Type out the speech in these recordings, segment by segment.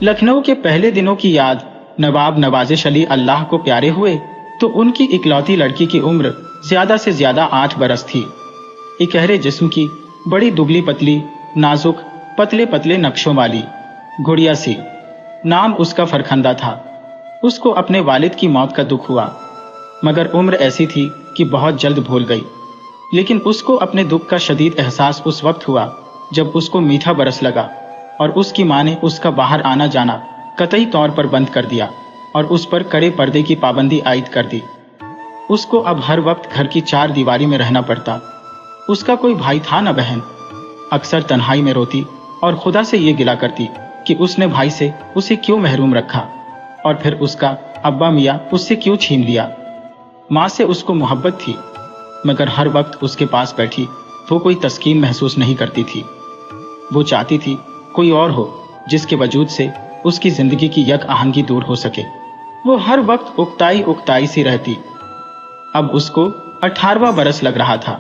लखनऊ के पहले दिनों की याद नवाब नवाजिश अली अल्लाह को प्यारे हुए तो उनकी इकलौती लड़की की उम्र ज्यादा से ज्यादा 8 बरस थी। इकहरे जिस्म की, बड़ी दुबली पतली, नाजुक, पतले पतले नक्शों वाली, गुड़िया सी। नाम उसका फरखंदा था। उसको अपने वालिद की मौत का दुख हुआ, मगर उम्र ऐसी थी कि बहुत जल्द भूल गई। लेकिन उसको अपने दुख का शदीद एहसास उस वक्त हुआ जब उसको मीठा बरस लगा और उसकी माँ ने उसका बाहर आना जाना कतई तौर पर बंद कर दिया और उस पर कड़े पर्दे की पाबंदी आयद कर दी। उसको अब हर वक्त घर की 4 दीवारी में रहना पड़ता। उसका कोई भाई था न बहन। अक्सर तन्हाई में रोती और खुदा से ये गिला करती कि उसने भाई से उसे क्यों महरूम रखा और फिर उसका अब्बा मियाँ उससे क्यों छीन लिया। माँ से उसको मोहब्बत थी, मगर हर वक्त उसके पास बैठी वो कोई तस्कीन महसूस नहीं करती थी। वो चाहती थी कोई और हो जिसके वजूद से उसकी जिंदगी की यक आहंगी दूर हो सके। वो हर वक्त उकताई उकताई सी रहती। अब उसको 18वां बरस लग रहा था।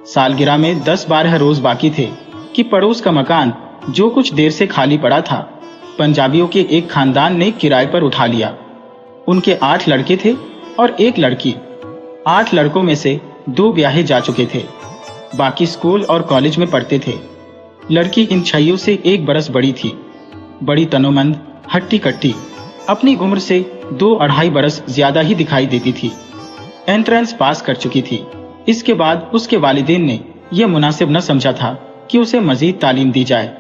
सालगिरह में 10-12 रोज बाकी थे कि पड़ोस का मकान जो कुछ देर से खाली पड़ा था, पंजाबियों के एक खानदान ने किराए पर उठा लिया। उनके 8 लड़के थे और 1 लड़की। 8 लड़कों में से 2 ब्याहे जा चुके थे, बाकी स्कूल और कॉलेज में पढ़ते थे। लड़की इन 6 से 1 बरस बड़ी थी, बड़ी तनोमंद, हट्टी कट्टी, अपनी उम्र से 2-2.5 बरस ज्यादा ही दिखाई देती थी। एंट्रेंस पास कर चुकी थी। इसके बाद उसके वालिदैन ने यह मुनासिब न समझा था कि उसे मजीद तालीम दी जाए।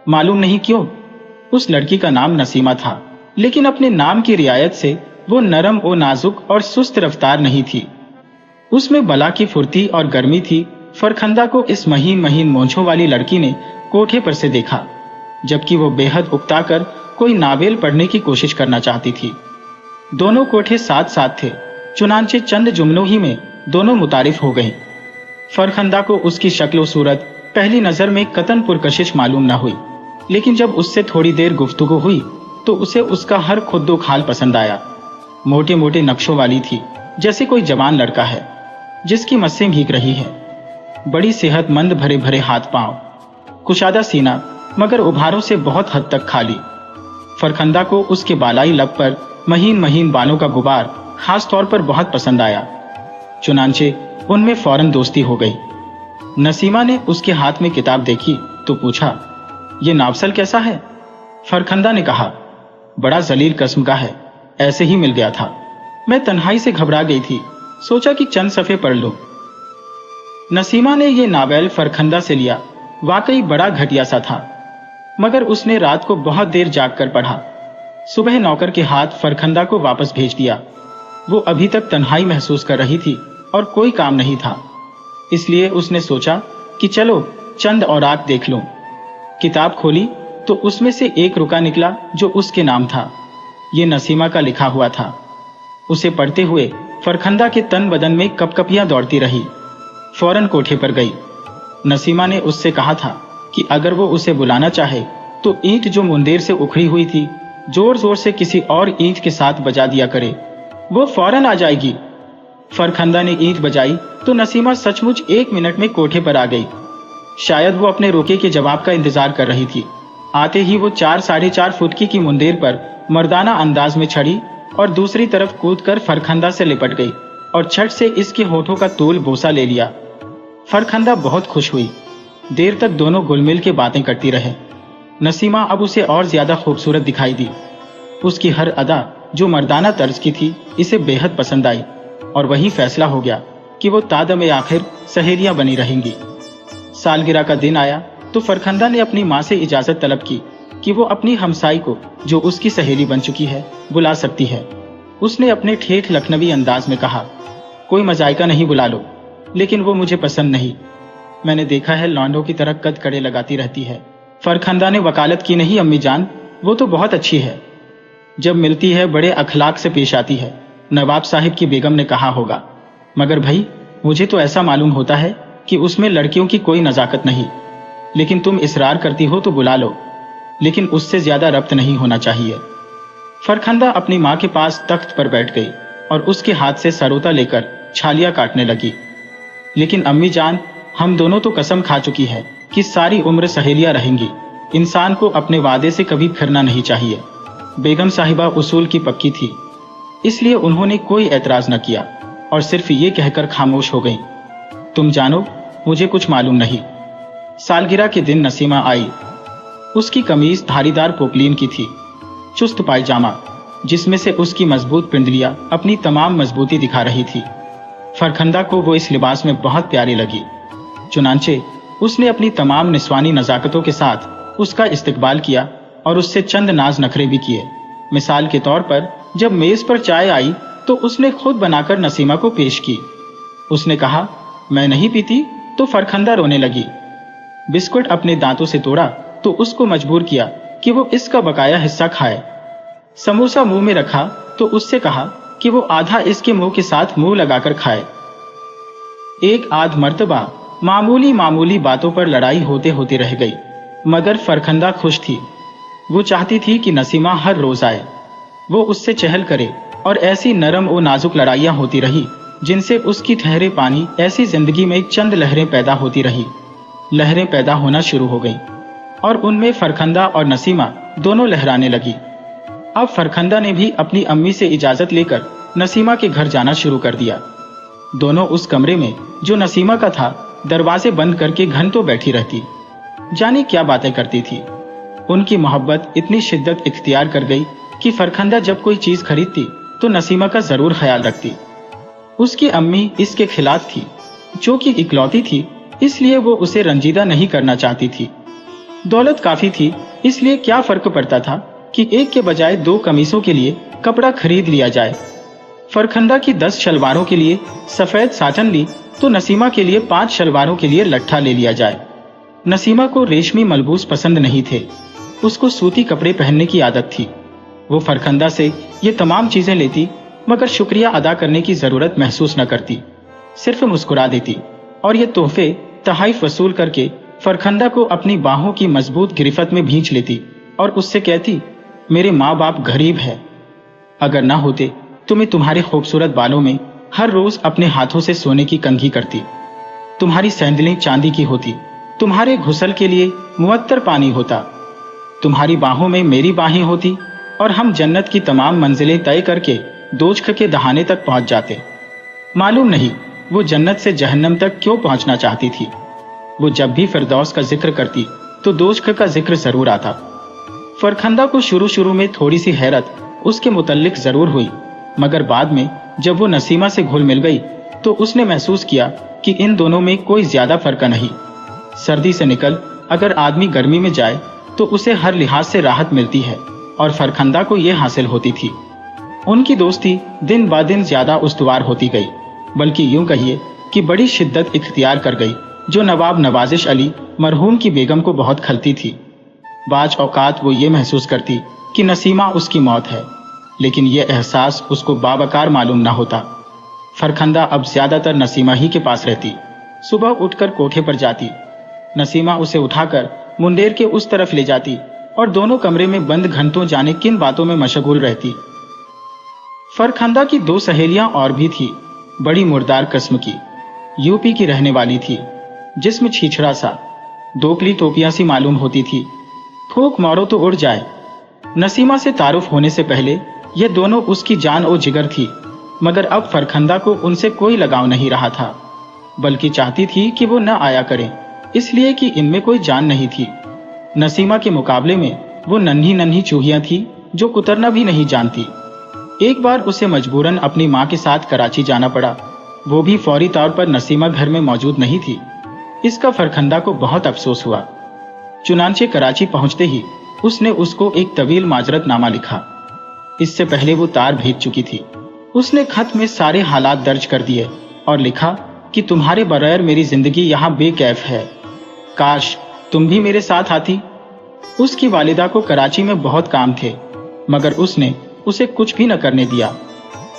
मालूम नहीं क्यों उस लड़की का नाम नसीमा था, लेकिन अपने नाम की रियायत से वो नरम और नाजुक और सुस्त रफ्तार नहीं थी। उसमें बला की फुर्ती और गर्मी थी। फरखंदा को इस महीन महीन मोंछों वाली लड़की ने कोठे पर से देखा, जबकि वो बेहद उकता कर कोई नावेल पढ़ने की कोशिश करना चाहती थी। दोनों कोठे साथ साथ थे, चुनांचे चंद जुमलों ही में दोनों मुतारिफ हो गईं। फरखंदा को उसकी शक्ल और सूरत पहली नजर में कतन पुरकशिश मालूम न हुई, लेकिन जब उससे थोड़ी देर गुफ्तगू हुई तो उसे उसका हर खुद्दो खाल पसंद आया। मोटे मोटे नक्शों वाली थी, जैसे कोई जवान लड़का है जिसकी मस्सें भीग रही है। बड़ी सेहतमंद, भरे भरे हाथ पांव, कुशादा सीना, मगर उभारों से बहुत हद तक खाली। फरखंदा को उसके बालाई लब पर महीन महीन बालों का गुबार खास तौर पर बहुत पसंद आया। चुनांचे उनमें फौरन दोस्ती हो गई। नसीमा ने उसके हाथ में किताब देखी तो पूछा, ये नावसल कैसा है? फरखंदा ने कहा, बड़ा जलील किस्म का है, ऐसे ही मिल गया था। मैं तन्हाई से घबरा गई थी, सोचा कि चंद सफ़े पढ़ लूं। नसीमा ने यह नावेल फरखंदा से लिया। वाकई बड़ा घटिया सा था, मगर उसने रात को बहुत देर जाग कर पढ़ा। सुबह नौकर के हाथ फरखंदा को वापस भेज दिया। वो अभी तक तन्हाई महसूस कर रही थी और कोई काम नहीं था, इसलिए उसने सोचा कि चलो चंद औरात देख लूं। किताब खोली तो उसमें से एक रुका निकला जो उसके नाम था। ये नसीमा का लिखा हुआ था। उसे पढ़ते हुए फरखंदा के तन बदन में कपकपियां दौड़ती रही। फौरन कोठे पर गई। नसीमा ने उससे कहा था कि अगर वो उसे बुलाना चाहे तो ईंट जो मुंदेर से उखड़ी हुई थी जोर जोर से किसी और ईंट के साथ बजा दिया करे, वो फौरन आ जाएगी। फरखंदा ने ईंट बजाई तो नसीमा सचमुच 1 मिनट में कोठे पर आ गई। शायद वो अपने रोके के जवाब का इंतजार कर रही थी। आते ही वो 4-4.5 फुट की मुंदेर पर मर्दाना अंदाज में चढ़ी और दूसरी तरफ कूदकर फरखंदा से लिपट गई और छट से इसके होठों का तूल बोसा ले लिया। फरखंदा बहुत खुश हुई। देर तक दोनों गुलमिल के बातें करती रहे। नसीमा अब उसे और ज्यादा खूबसूरत दिखाई दी। उसकी हर अदा जो मर्दाना तर्ज की थी इसे बेहद पसंद आई और वही फैसला हो गया कि वो तादम आखिर सहेलियां बनी रहेंगी। सालगिरह का दिन आया तो फरखंदा ने अपनी माँ से इजाजत तलब की कि वो अपनी हमसाई को, जो उसकी सहेली बन चुकी है, बुला सकती है। उसने अपने ठेठ लखनवी अंदाज में कहा, कोई मजायका नहीं बुला लो, लेकिन वो मुझे पसंद नहीं। मैंने देखा है लौंडों की तरह कद कड़े लगाती रहती है। फरखंदा ने वकालत की, नहीं अम्मी जान, वो तो बहुत अच्छी है। जब मिलती है बड़े अखलाक से पेश आती है, नवाब साहिब की बेगम ने कहा होगा। मगर भाई, मुझे तो ऐसा मालूम होता है कि उसमें लड़कियों की कोई नजाकत नहीं। लेकिन तुम इसरार करती हो तो बुला लो, लेकिन उससे ज्यादा रब्त नहीं होना चाहिए। फरखंदा अपनी माँ के पास तख्त पर बैठ गई और उसके हाथ से सरोता लेकर छालियां काटने लगी। लेकिन अम्मी जान, हम दोनों तो कसम खा चुकी है कि सारी उम्र सहेलियां रहेंगी। इंसान को अपने वादे से कभी फिरना नहीं चाहिए। बेगम साहिबा उसूल की पक्की थी, इसलिए उन्होंने कोई ऐतराज न किया और सिर्फ ये कहकर खामोश हो गईं, तुम जानो, मुझे कुछ मालूम नहीं। सालगिरह के दिन नसीमा आई। उसकी कमीज धारीदार पोपलीन की थी, चुस्त पायजामा जिसमें से उसकी मजबूत पिंडलियां अपनी तमाम मजबूती दिखा रही थी। फरखंदा को वो इस लिबास में बहुत प्यारी लगी। चुनांचे उसने अपनी तमाम निस्वानी नजाकतों के साथ उसका इस्तकबाल किया और उससे चंद नाज नखरे भी किए। मिसाल के तौर पर जब मेज पर चाय आई तो उसने खुद बनाकर नसीमा को पेश की। उसने कहा, मैं नहीं पीती, तो फरखंदा रोने लगी। बिस्कुट अपने दांतों से तोड़ा तो उसको मजबूर किया कि वो इसका बकाया हिस्सा खाए। समोसा मुंह में रखा तो उससे कहा कि वो आधा इसके मुंह के साथ मुंह लगाकर खाए। एक आध मर्तबा मामूली मामूली बातों पर लड़ाई होते होते रह गई, मगर फरखंदा खुश थी। वो चाहती थी कि नसीमा हर रोज आए, वो उससे चहल करे, और ऐसी नरम और नाजुक लड़ाइयां होती रही जिनसे उसकी ठहरे पानी ऐसी जिंदगी में चंद लहरें पैदा होती रही। लहरें पैदा होना शुरू हो गईं और उनमें फरखंदा और नसीमा दोनों लहराने लगी। अब फरखंदा ने भी अपनी अम्मी से इजाजत लेकर नसीमा के घर जाना शुरू कर दिया। दोनों उस कमरे में जो नसीमा का था दरवाजे बंद करके घंटों बैठी रहती, जाने क्या बातें करती थी। उनकी मोहब्बत इतनी शिद्दत इख्तियार कर गई कि फरखंदा जब कोई चीज खरीदती तो नसीमा का जरूर ख्याल रखती। उसकी अम्मी इसके खिलाफ थी, जो कि इकलौती थी, इसलिए वो उसे रंजीदा नहीं करना चाहती थी। दौलत काफी थी, इसलिए क्या फर्क पड़ता था कि एक के बजाय 2 कमीजों के लिए कपड़ा खरीद लिया जाए। फरखंदा की 10 शलवारों के लिए सफेद साटन ली तो नसीमा के लिए 5 शलवारों के लिए लट्ठा ले लिया जाए। नसीमा को रेशमी मलबूस पसंद नहीं थे, उसको सूती कपड़े पहनने की आदत थी। वो फरखंदा से ये तमाम चीजें लेती, मगर शुक्रिया अदा करने की जरूरत महसूस न करती, सिर्फ मुस्कुरा देती और ये तोहफे तहाइफ वसूल करके फरखंदा को अपनी बाहों की मजबूत गिरफ्त में भींच लेती और उससे कहती, मेरे माँ बाप गरीब है, अगर ना होते तो मैं तुम्हारे खूबसूरत बालों में हर रोज अपने हाथों से सोने की कंघी करती, तुम्हारी सैंडलें चांदी की होती, तुम्हारे घुसल के लिए मुअत्तर पानी होता, तुम्हारी बाहों में मेरी बाहें होती और हम जन्नत की तमाम मंजिलें तय करके दोजख के दहाने तक पहुंच जाते। मालूम नहीं वो जन्नत से जहन्नम तक क्यों पहुंचना चाहती थी। वो जब भी फिरदौस का जिक्र करती तो दोजख का जिक्र जरूर आता। फरखंदा को शुरू शुरू में थोड़ी सी हैरत उसके मुतल्लिक जरूर हुई, मगर बाद में जब वो नसीमा से घुल मिल गई तो उसने महसूस किया कि इन दोनों में कोई ज्यादा फर्क नहीं। सर्दी से निकल अगर आदमी गर्मी में जाए तो उसे हर लिहाज से राहत मिलती है, और फरखंदा को यह हासिल होती थी। उनकी दोस्ती दिन ब दिन ज्यादा उस्तवार होती गई, बल्कि यूं कहिए कि बड़ी शिद्दत इख्तियार कर गई, जो नवाब नवाजिश अली मरहूम की बेगम को बहुत खलती थी। बाज औकात वो ये महसूस करती कि नसीमा उसकी मौत है, लेकिन यह एहसास उसको बावकार मालूम ना होता। फरखंदा अब ज्यादातर नसीमा ही के पास रहती। सुबह उठकर कोठे पर जाती, नसीमा उसे उठाकर मुंडेर के उस तरफ ले जाती और दोनों कमरे में बंद घंटों जाने किन बातों में मशगूल रहती। फरखंदा की 2 सहेलियां और भी थी, बड़ी मुर्दार किस्म की, यूपी की रहने वाली थी, जिस्म छीछड़ा सा, दोकली टोपियां सी मालूम होती थी, फूंक मारो तो उड़ जाए। नसीमा से तारुफ होने से पहले ये दोनों उसकी जान और जिगर थी, मगर अब फरखंदा को उनसे कोई लगाव नहीं रहा था, बल्कि चाहती थी कि वो न आया करें, इसलिए कि इनमें कोई जान नहीं थी। नसीमा के मुकाबले में वो नन्ही नन्ही चूहियां थी जो कुतरना भी नहीं जानती। एक बार उसे मजबूरन अपनी माँ के साथ कराची जाना पड़ा, वो भी फौरी तौर पर नसीमा घर में मौजूद नहीं थी। इसका फरखंदा को बहुत अफसोस हुआ। चुनांचे कराची पहुंचते ही उसने उसको एक तवील माजरतनामा लिखा। इससे पहले वो तार भेज चुकी थी। उसने खत में सारे हालात दर्ज कर दिए और लिखा कि तुम्हारे बगैर मेरी जिंदगी यहाँ बेकैफ है, काश तुम भी मेरे साथ आती। उसकी वालिदा को कराची में बहुत काम थे, मगर उसने उसे कुछ भी न करने दिया।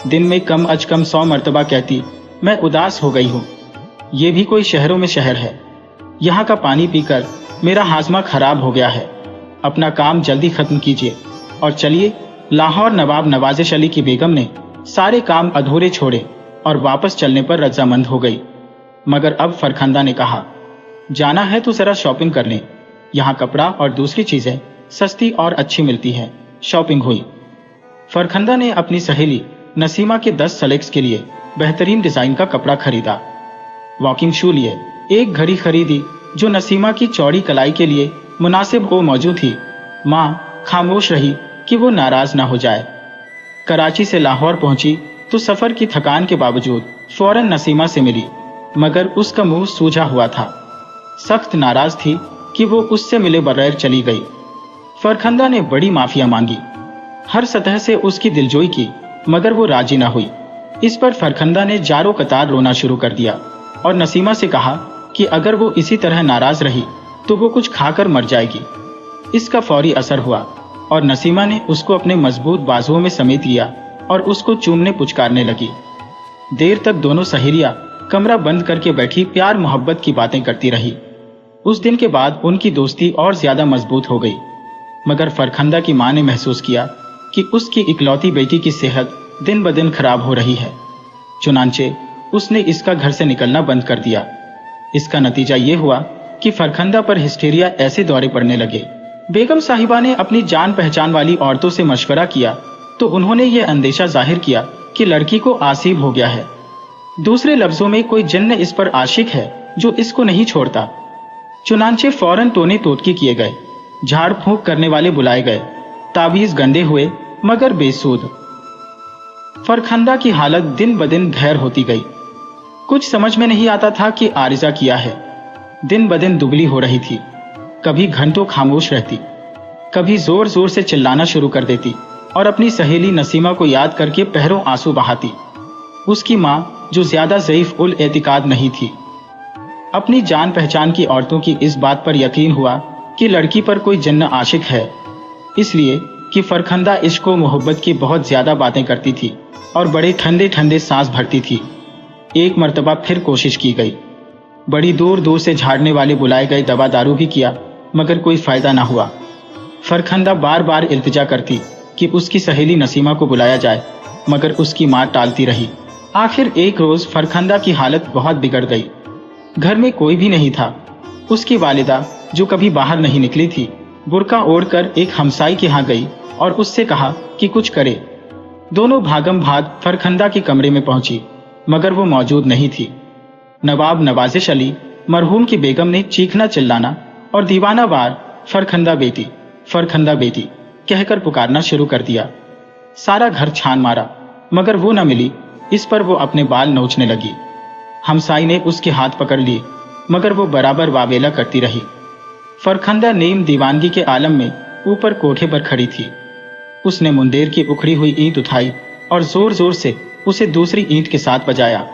दिन में कम अज कम 100 मरतबा कहती, मैं उदास हो गई हूँ। ये भी कोई शहरों में शहर है, यहाँ का पानी पीकर मेरा हाजमा खराब हो गया है। अपना काम जल्दी खत्म कीजिए और चलिए। लाहौर नवाब नवाजिश अली की बेगम ने सारे काम अधूरे छोड़े और वापस चलने पर रजामंद हो गई। मगर अब फरखंदा ने कहा, जाना है तो जरा शॉपिंग कर लें, यहाँ कपड़ा और दूसरी चीजें सस्ती और अच्छी मिलती है। शॉपिंग हुई। फरखंदा ने अपनी सहेली नसीमा के 10 सेलेक्ट्स के लिए बेहतरीन डिजाइन का कपड़ा खरीदा। वॉकिंग शू लिए। एक घड़ी खरीदी जो नसीमा की चौड़ी कलाई के लिए मुनासिब हो मौजूद थी। माँ खामोश रही कि वो नाराज ना हो जाए। कराची से लाहौर पहुंची तो सफर की थकान के बावजूद फौरन नसीमा से मिली, मगर उसका मुंह सूजा हुआ था। सख्त नाराज थी कि वो उससे मिले बगैर चली गई। फरखंदा ने बड़ी माफिया मांगी, हर सतह से उसकी दिलजोई की, मगर वो राजी ना हुई। इस पर फरखंदा ने जारो कतार रोना शुरू कर दिया और नसीमा से कहा कि अगर वो इसी तरह नाराज रही तो वो कुछ खाकर मर जाएगी। इसका फौरी असर हुआ और नसीमा ने उसको अपने मजबूत बाजुओं में समेट लिया और उसको चूमने पुचकारने लगी। देर तक दोनों सहेलियां कमरा बंद करके बैठी प्यार मोहब्बत की बातें करती रही। उस दिन के बाद उनकी दोस्ती और ज्यादा मजबूत हो गई, मगर फरखंदा की मां ने महसूस किया कि उसकी इकलौती बेटी की सेहत दिन ब दिन खराब हो रही है। चुनांचे उसने इसका घर से निकलना बंद कर दिया। इसका नतीजा ये हुआ कि फरखंदा पर हिस्टेरिया ऐसे दौरे पड़ने लगे। बेगम साहिबा ने अपनी जान पहचान वाली औरतों से मशवरा किया तो उन्होंने ये अंदेशा जाहिर किया कि लड़की को आसीब हो गया है। दूसरे लफ्जों में कोई जिन्न इस पर आशिक है जो इसको नहीं छोड़ता। चुनांचे फौरन टोने टोटकी किए गए, झाड़ फूंक करने वाले बुलाए गए, ताबीज गंदे हुए मगर बेसूद। फरखंदा की हालत दिन ब दिन घैर होती गई। कुछ समझ में नहीं आता था कि आरिजा किया है। दिन ब दिन दुबली हो रही थी। कभी घंटों खामोश रहती, कभी जोर जोर से चिल्लाना शुरू कर देती और अपनी सहेली नसीमा को याद करके पहरों आंसू बहाती। उसकी मां, जो ज्यादा ज़ईफ उल एतिकाद नहीं थी, अपनी जान पहचान की औरतों की इस बात पर यकीन हुआ कि लड़की पर कोई जिन्न आशिक है, इसलिए कि फरखंदा इश्क व मोहब्बत की बहुत ज्यादा बातें करती थी और बड़े ठंडे ठंडे सांस भरती थी। एक मर्तबा फिर कोशिश की गई। बड़ी दूर दूर से झाड़ने वाले बुलाए गए, दवा दारू भी किया, मगर कोई फायदा ना हुआ। फरखंदा बार बार इल्तिजा करती कि उसकी सहेली नसीमा को बुलाया जाए, मगर उसकी मां टालती रही। आखिर एक रोज फरखंदा की हालत बहुत बिगड़ गई। घर में कोई भी नहीं था। उसकी वालिदा, जो कभी बाहर नहीं निकली थी, बुर्का ओढ़कर एक हमसाई के यहाँ गई और उससे कहा कि कुछ करे। दोनों भागम भाग फरखंदा के कमरे में पहुंची, मगर वो मौजूद नहीं थी। नवाब नवाजिश अली मरहूम की बेगम ने चीखना चिल्लाना और दीवाना वार फरखंदा बेटी, फरखंदा बेटी कहकर पुकारना शुरू कर दिया। सारा घर छान मारा, मगर वो न मिली। इस पर वो अपने बाल नोचने लगी। हमसाई ने उसके हाथ पकड़ लिए, मगर वो बराबर वावेला करती रही। फरखंदा नीम दीवानगी के आलम में ऊपर कोठे पर खड़ी थी। उसने मुंडेर की उखड़ी हुई ईंट उठाई और जोर जोर से उसे दूसरी ईंट के साथ बजाया।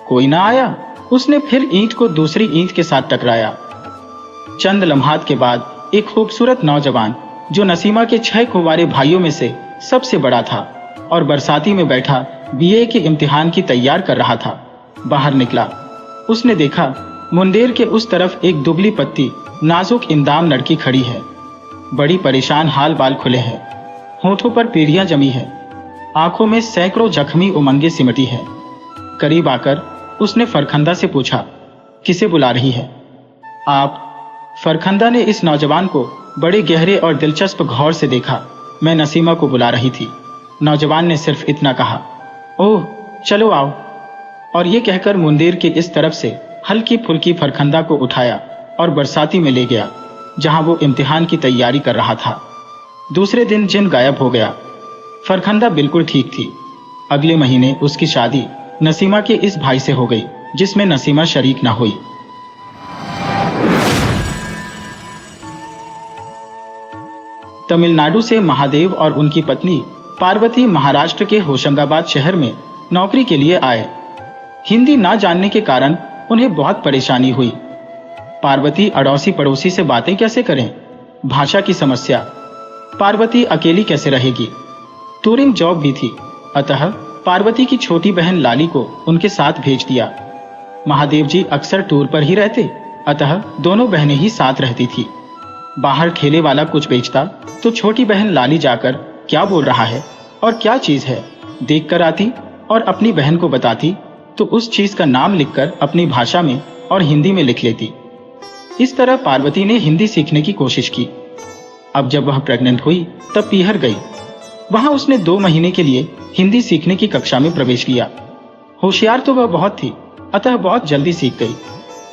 कोई ना आया। उसने फिर ईंट को दूसरी ईंट के साथ टकराया। चंद लम्हात के बाद एक खूबसूरत नौजवान, जो नसीमा के 6 कुंवारे भाइयों में से सबसे बड़ा था और बरसाती में बैठा बीए के इम्तिहान की तैयार कर रहा था, बाहर निकला। उसने देखा मुंडेर के उस तरफ एक दुबली पत्ती नाजुक इंदाम लड़की खड़ी है। बड़ी परेशान, हाल बाल खुले हैं, होठों पर पीढ़ियां जमी है, आंखों में सैकड़ों जख्मी उमंगे सिमटी है। करीब आकर उसने फरखंदा से पूछा, किसे बुला रही है आप? फरखंदा ने इस नौजवान को बड़े गहरे और दिलचस्प गौर से देखा। मैं नसीमा को बुला रही थी। नौजवान ने सिर्फ इतना कहा, ओह चलो आओ, और ये कहकर मुंडेर के इस तरफ से हल्की फुल्की फरखंदा को उठाया और बरसाती में ले गया, जहां वो इम्तिहान की तैयारी कर रहा था। दूसरे दिन जिन गायब हो गया। फरखंदा बिल्कुल ठीक थी। अगले महीने उसकी शादी नसीमा के इस भाई से हो गई, जिसमें नसीमा शरीक न हुई। तमिलनाडु से महादेव और उनकी पत्नी पार्वती महाराष्ट्र के होशंगाबाद शहर में नौकरी के लिए आए। हिंदी ना जानने के कारण उन्हें बहुत परेशानी हुई। पार्वती अड़ोसी पड़ोसी से बातें कैसे करें? भाषा की समस्या। पार्वती अकेली कैसे रहेगी? टूरिंग जॉब भी थी, अतः पार्वती की छोटी बहन लाली को उनके साथ भेज दिया। महादेव जी अक्सर टूर पर ही रहते, अतः दोनों बहनें ही साथ रहती थी। बाहर ठेले वाला कुछ बेचता तो छोटी बहन लाली जाकर क्या बोल रहा है और क्या चीज है देख कर आती और अपनी बहन को बताती तो उस चीज का नाम लिखकर अपनी भाषा में और हिंदी में लिख लेती। इस तरह पार्वती ने हिंदी सीखने की कोशिश की। अब जब वह प्रेग्नेंट हुई तब पीहर गई। वहां उसने 2 महीने के लिए हिंदी सीखने की कक्षा में प्रवेश किया। होशियार तो वह बहुत थी, अतः बहुत जल्दी सीख गई।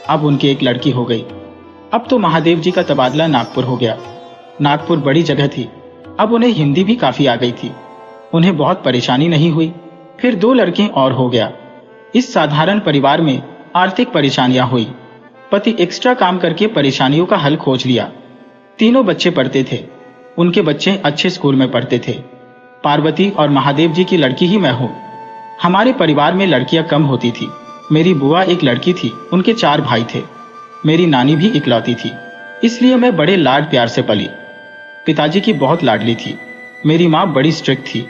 अब उनकी एक लड़की हो गई। अब तो महादेव जी का तबादला नागपुर हो गया। नागपुर बड़ी जगह थी, अब उन्हें हिंदी भी काफी आ गई थी। उन्हें बहुत परेशानी नहीं हुई। फिर 2 लड़के और हो गया। इस साधारण परिवार में आर्थिक परेशानियां हुई। पति एक्स्ट्रा काम करके परेशानियों का हल खोज लिया। तीनों बच्चे पढ़ते थे। उनके बच्चे अच्छे स्कूल में पढ़ते थे। पार्वती और महादेव जी की लड़की ही मैं हूँ। हमारे परिवार में लड़कियां कम होती थी। मेरी बुआ एक लड़की थी, उनके 4 भाई थे। मेरी नानी भी इकलौती थी, इसलिए मैं बड़े लाड प्यार से पली। पिताजी की बहुत लाडली थी। मेरी माँ बड़ी स्ट्रिक्ट थी।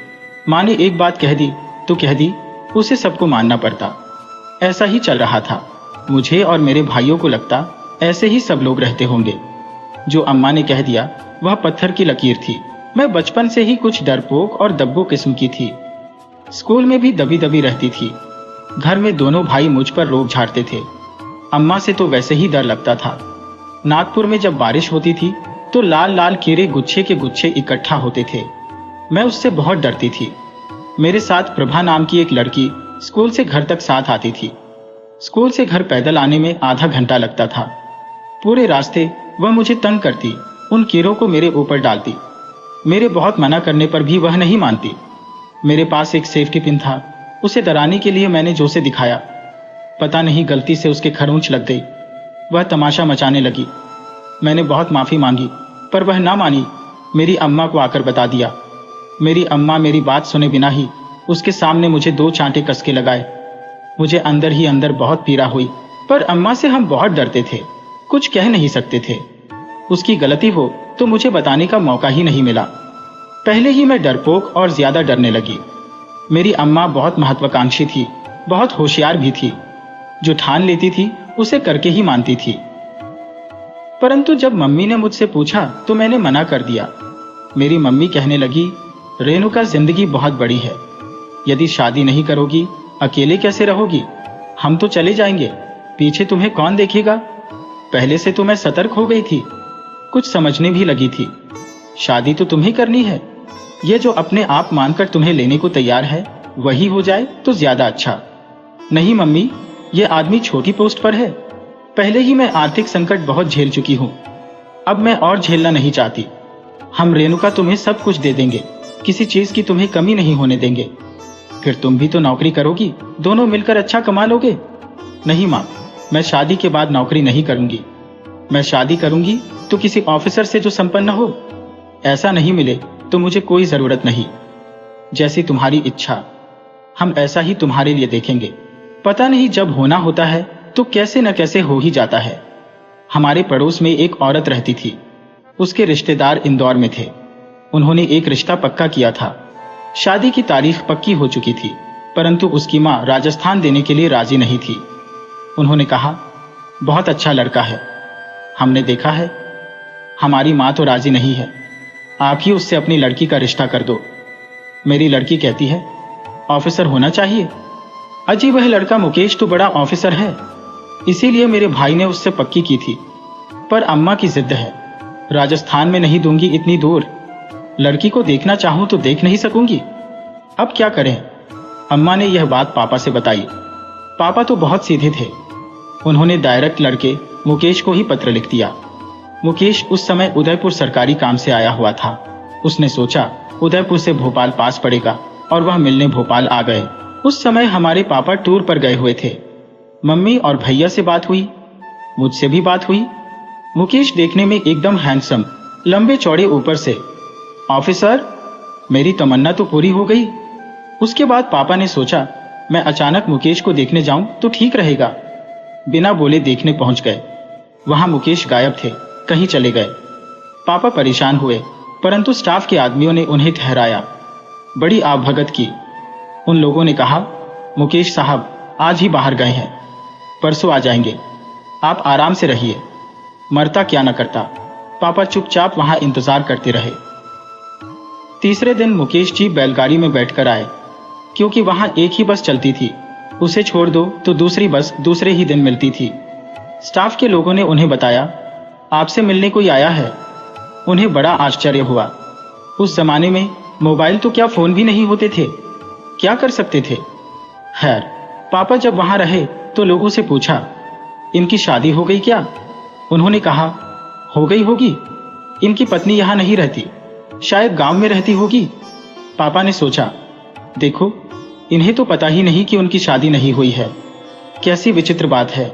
माँ ने एक बात कह दी तो कह दी, उसे सबको मानना पड़ता। ऐसा ही चल रहा था। मुझे और मेरे भाइयों को लगता ऐसे ही सब लोग रहते होंगे। जो अम्मा ने कह दिया वह पत्थर की लकीर थी। मैं बचपन से ही कुछ डरपोक और दब्बू किस्म की थी। स्कूल में भी दबी दबी रहती थी। घर में दोनों भाई मुझ पर रोब झाड़ते थे। अम्मा से तो वैसे ही डर लगता था। नागपुर में जब बारिश होती थी तो लाल लाल कीड़े गुच्छे के गुच्छे इकट्ठा होते थे। मैं उससे बहुत डरती थी। मेरे साथ प्रभा नाम की एक लड़की स्कूल से घर तक साथ आती थी। स्कूल से घर पैदल आने में आधा घंटा लगता था। पूरे रास्ते वह मुझे तंग करती, उन कीड़ों को मेरे ऊपर डालती। मेरे बहुत मना करने पर भी वह नहीं मानती। मेरे पास एक सेफ्टी पिन था, उसे डराने के लिए मैंने जोसे दिखाया। पता नहीं गलती से उसके खरोंच लग गई। वह तमाशा मचाने लगी। मैंने बहुत माफी मांगी पर वह ना मानी। मेरी अम्मा को आकर बता दिया। मेरी अम्मा मेरी बात सुने बिना ही उसके सामने मुझे 2 चांटे कस के लगाए। मुझे अंदर ही अंदर बहुत पीड़ा हुई, पर अम्मा से हम बहुत डरते थे, कुछ कह नहीं सकते थे। उसकी गलती हो तो मुझे बताने का मौका ही नहीं मिला। पहले ही मैं डरपोक और ज्यादा डरने लगी। मेरी अम्मा बहुत महत्वाकांक्षी थी, बहुत होशियार भी थी। जो ठान लेती थी उसे करके ही मानती थी। परंतु जब मम्मी ने मुझसे पूछा तो मैंने मना कर दिया। मेरी मम्मी कहने लगी, रेणुका जिंदगी बहुत बड़ी है। यदि शादी नहीं करोगी, अकेले कैसे रहोगी? हम तो चले जाएंगे, पीछे तुम्हें कौन देखेगा? पहले से तो मैं सतर्क हो गई थी, कुछ समझने भी लगी थी। शादी तो तुम्हें करनी है। ये जो अपने आप मानकर तुम्हें लेने को तैयार है वही हो जाए तो ज्यादा अच्छा। नहीं मम्मी, ये आदमी छोटी पोस्ट पर है। पहले ही मैं आर्थिक संकट बहुत झेल चुकी हूँ, अब मैं और झेलना नहीं चाहती। हम रेणुका तुम्हें सब कुछ दे देंगे, किसी चीज की तुम्हें कमी नहीं होने देंगे। फिर तुम भी तो नौकरी करोगी, दोनों मिलकर अच्छा कमा लोगे। नहीं माँ, मैं शादी के बाद नौकरी नहीं करूंगी। मैं शादी करूंगी तो किसी ऑफिसर से जो संपन्न हो। ऐसा नहीं मिले तो मुझे कोई जरूरत नहीं। जैसी तुम्हारी इच्छा, हम ऐसा ही तुम्हारे लिए देखेंगे। पता नहीं जब होना होता है तो कैसे न कैसे हो ही जाता है। हमारे पड़ोस में एक औरत रहती थी। उसके रिश्तेदार इंदौर में थे। उन्होंने एक रिश्ता पक्का किया था। शादी की तारीख पक्की हो चुकी थी, परंतु उसकी माँ राजस्थान देने के लिए राजी नहीं थी। उन्होंने कहा, बहुत अच्छा लड़का है, हमने देखा है। हमारी माँ तो राजी नहीं है, आप ही उससे अपनी लड़की का रिश्ता कर दो। मेरी लड़की कहती है, ऑफिसर होना चाहिए। अजी, वह लड़का मुकेश तो बड़ा ऑफिसर है, इसीलिए मेरे भाई ने उससे पक्की की थी। पर अम्मा की जिद है, राजस्थान में नहीं दूंगी इतनी दूर। लड़की को देखना चाहूं तो देख नहीं सकूंगी। अब क्या करें? अम्मा ने यह बात पापा से बताई। पापा तो बहुत सीधे थे। उन्होंने डायरेक्ट लड़के मुकेश को ही पत्र लिख दिया। मुकेश उस समय उदयपुर सरकारी काम से आया हुआ था। उसने सोचा उदयपुर से भोपाल पास पड़ेगा और वह मिलने भोपाल आ गए। उस समय हमारे पापा टूर पर गए हुए थे। मम्मी और भैया से बात हुई, मुझसे भी बात हुई। मुकेश देखने में एकदम हैंडसम, लंबे चौड़े, ऊपर से ऑफिसर। मेरी तमन्ना तो पूरी हो गई। उसके बाद पापा ने सोचा मैं अचानक मुकेश को देखने जाऊं तो ठीक रहेगा। बिना बोले देखने पहुंच गए। वहां मुकेश गायब थे, कहीं चले गए। पापा परेशान हुए, परंतु स्टाफ के आदमियों ने उन्हें ठहराया। बड़ी आवभगत की। उन लोगों ने कहा, मुकेश साहब आज ही बाहर गए हैं, परसों आ जाएंगे, आप आराम से रहिए। मरता क्या न करता। पापा चुपचाप वहां इंतजार करते रहे। तीसरे दिन मुकेश जी बैलगाड़ी में बैठकर आए, क्योंकि वहां एक ही बस चलती थी। उसे छोड़ दो तो दूसरी बस दूसरे ही दिन मिलती थी। स्टाफ के लोगों ने उन्हें बताया आपसे मिलने कोई आया है। उन्हें बड़ा आश्चर्य हुआ। उस जमाने में मोबाइल तो क्या फोन भी नहीं होते थे, क्या कर सकते थे। खैर, पापा जब वहां रहे तो लोगों से पूछा, इनकी शादी हो गई क्या? उन्होंने कहा, हो गई होगी, इनकी पत्नी यहां नहीं रहती, शायद गांव में रहती होगी। पापा ने सोचा, देखो, इन्हें तो पता ही नहीं कि उनकी शादी नहीं हुई है। कैसी विचित्र बात है।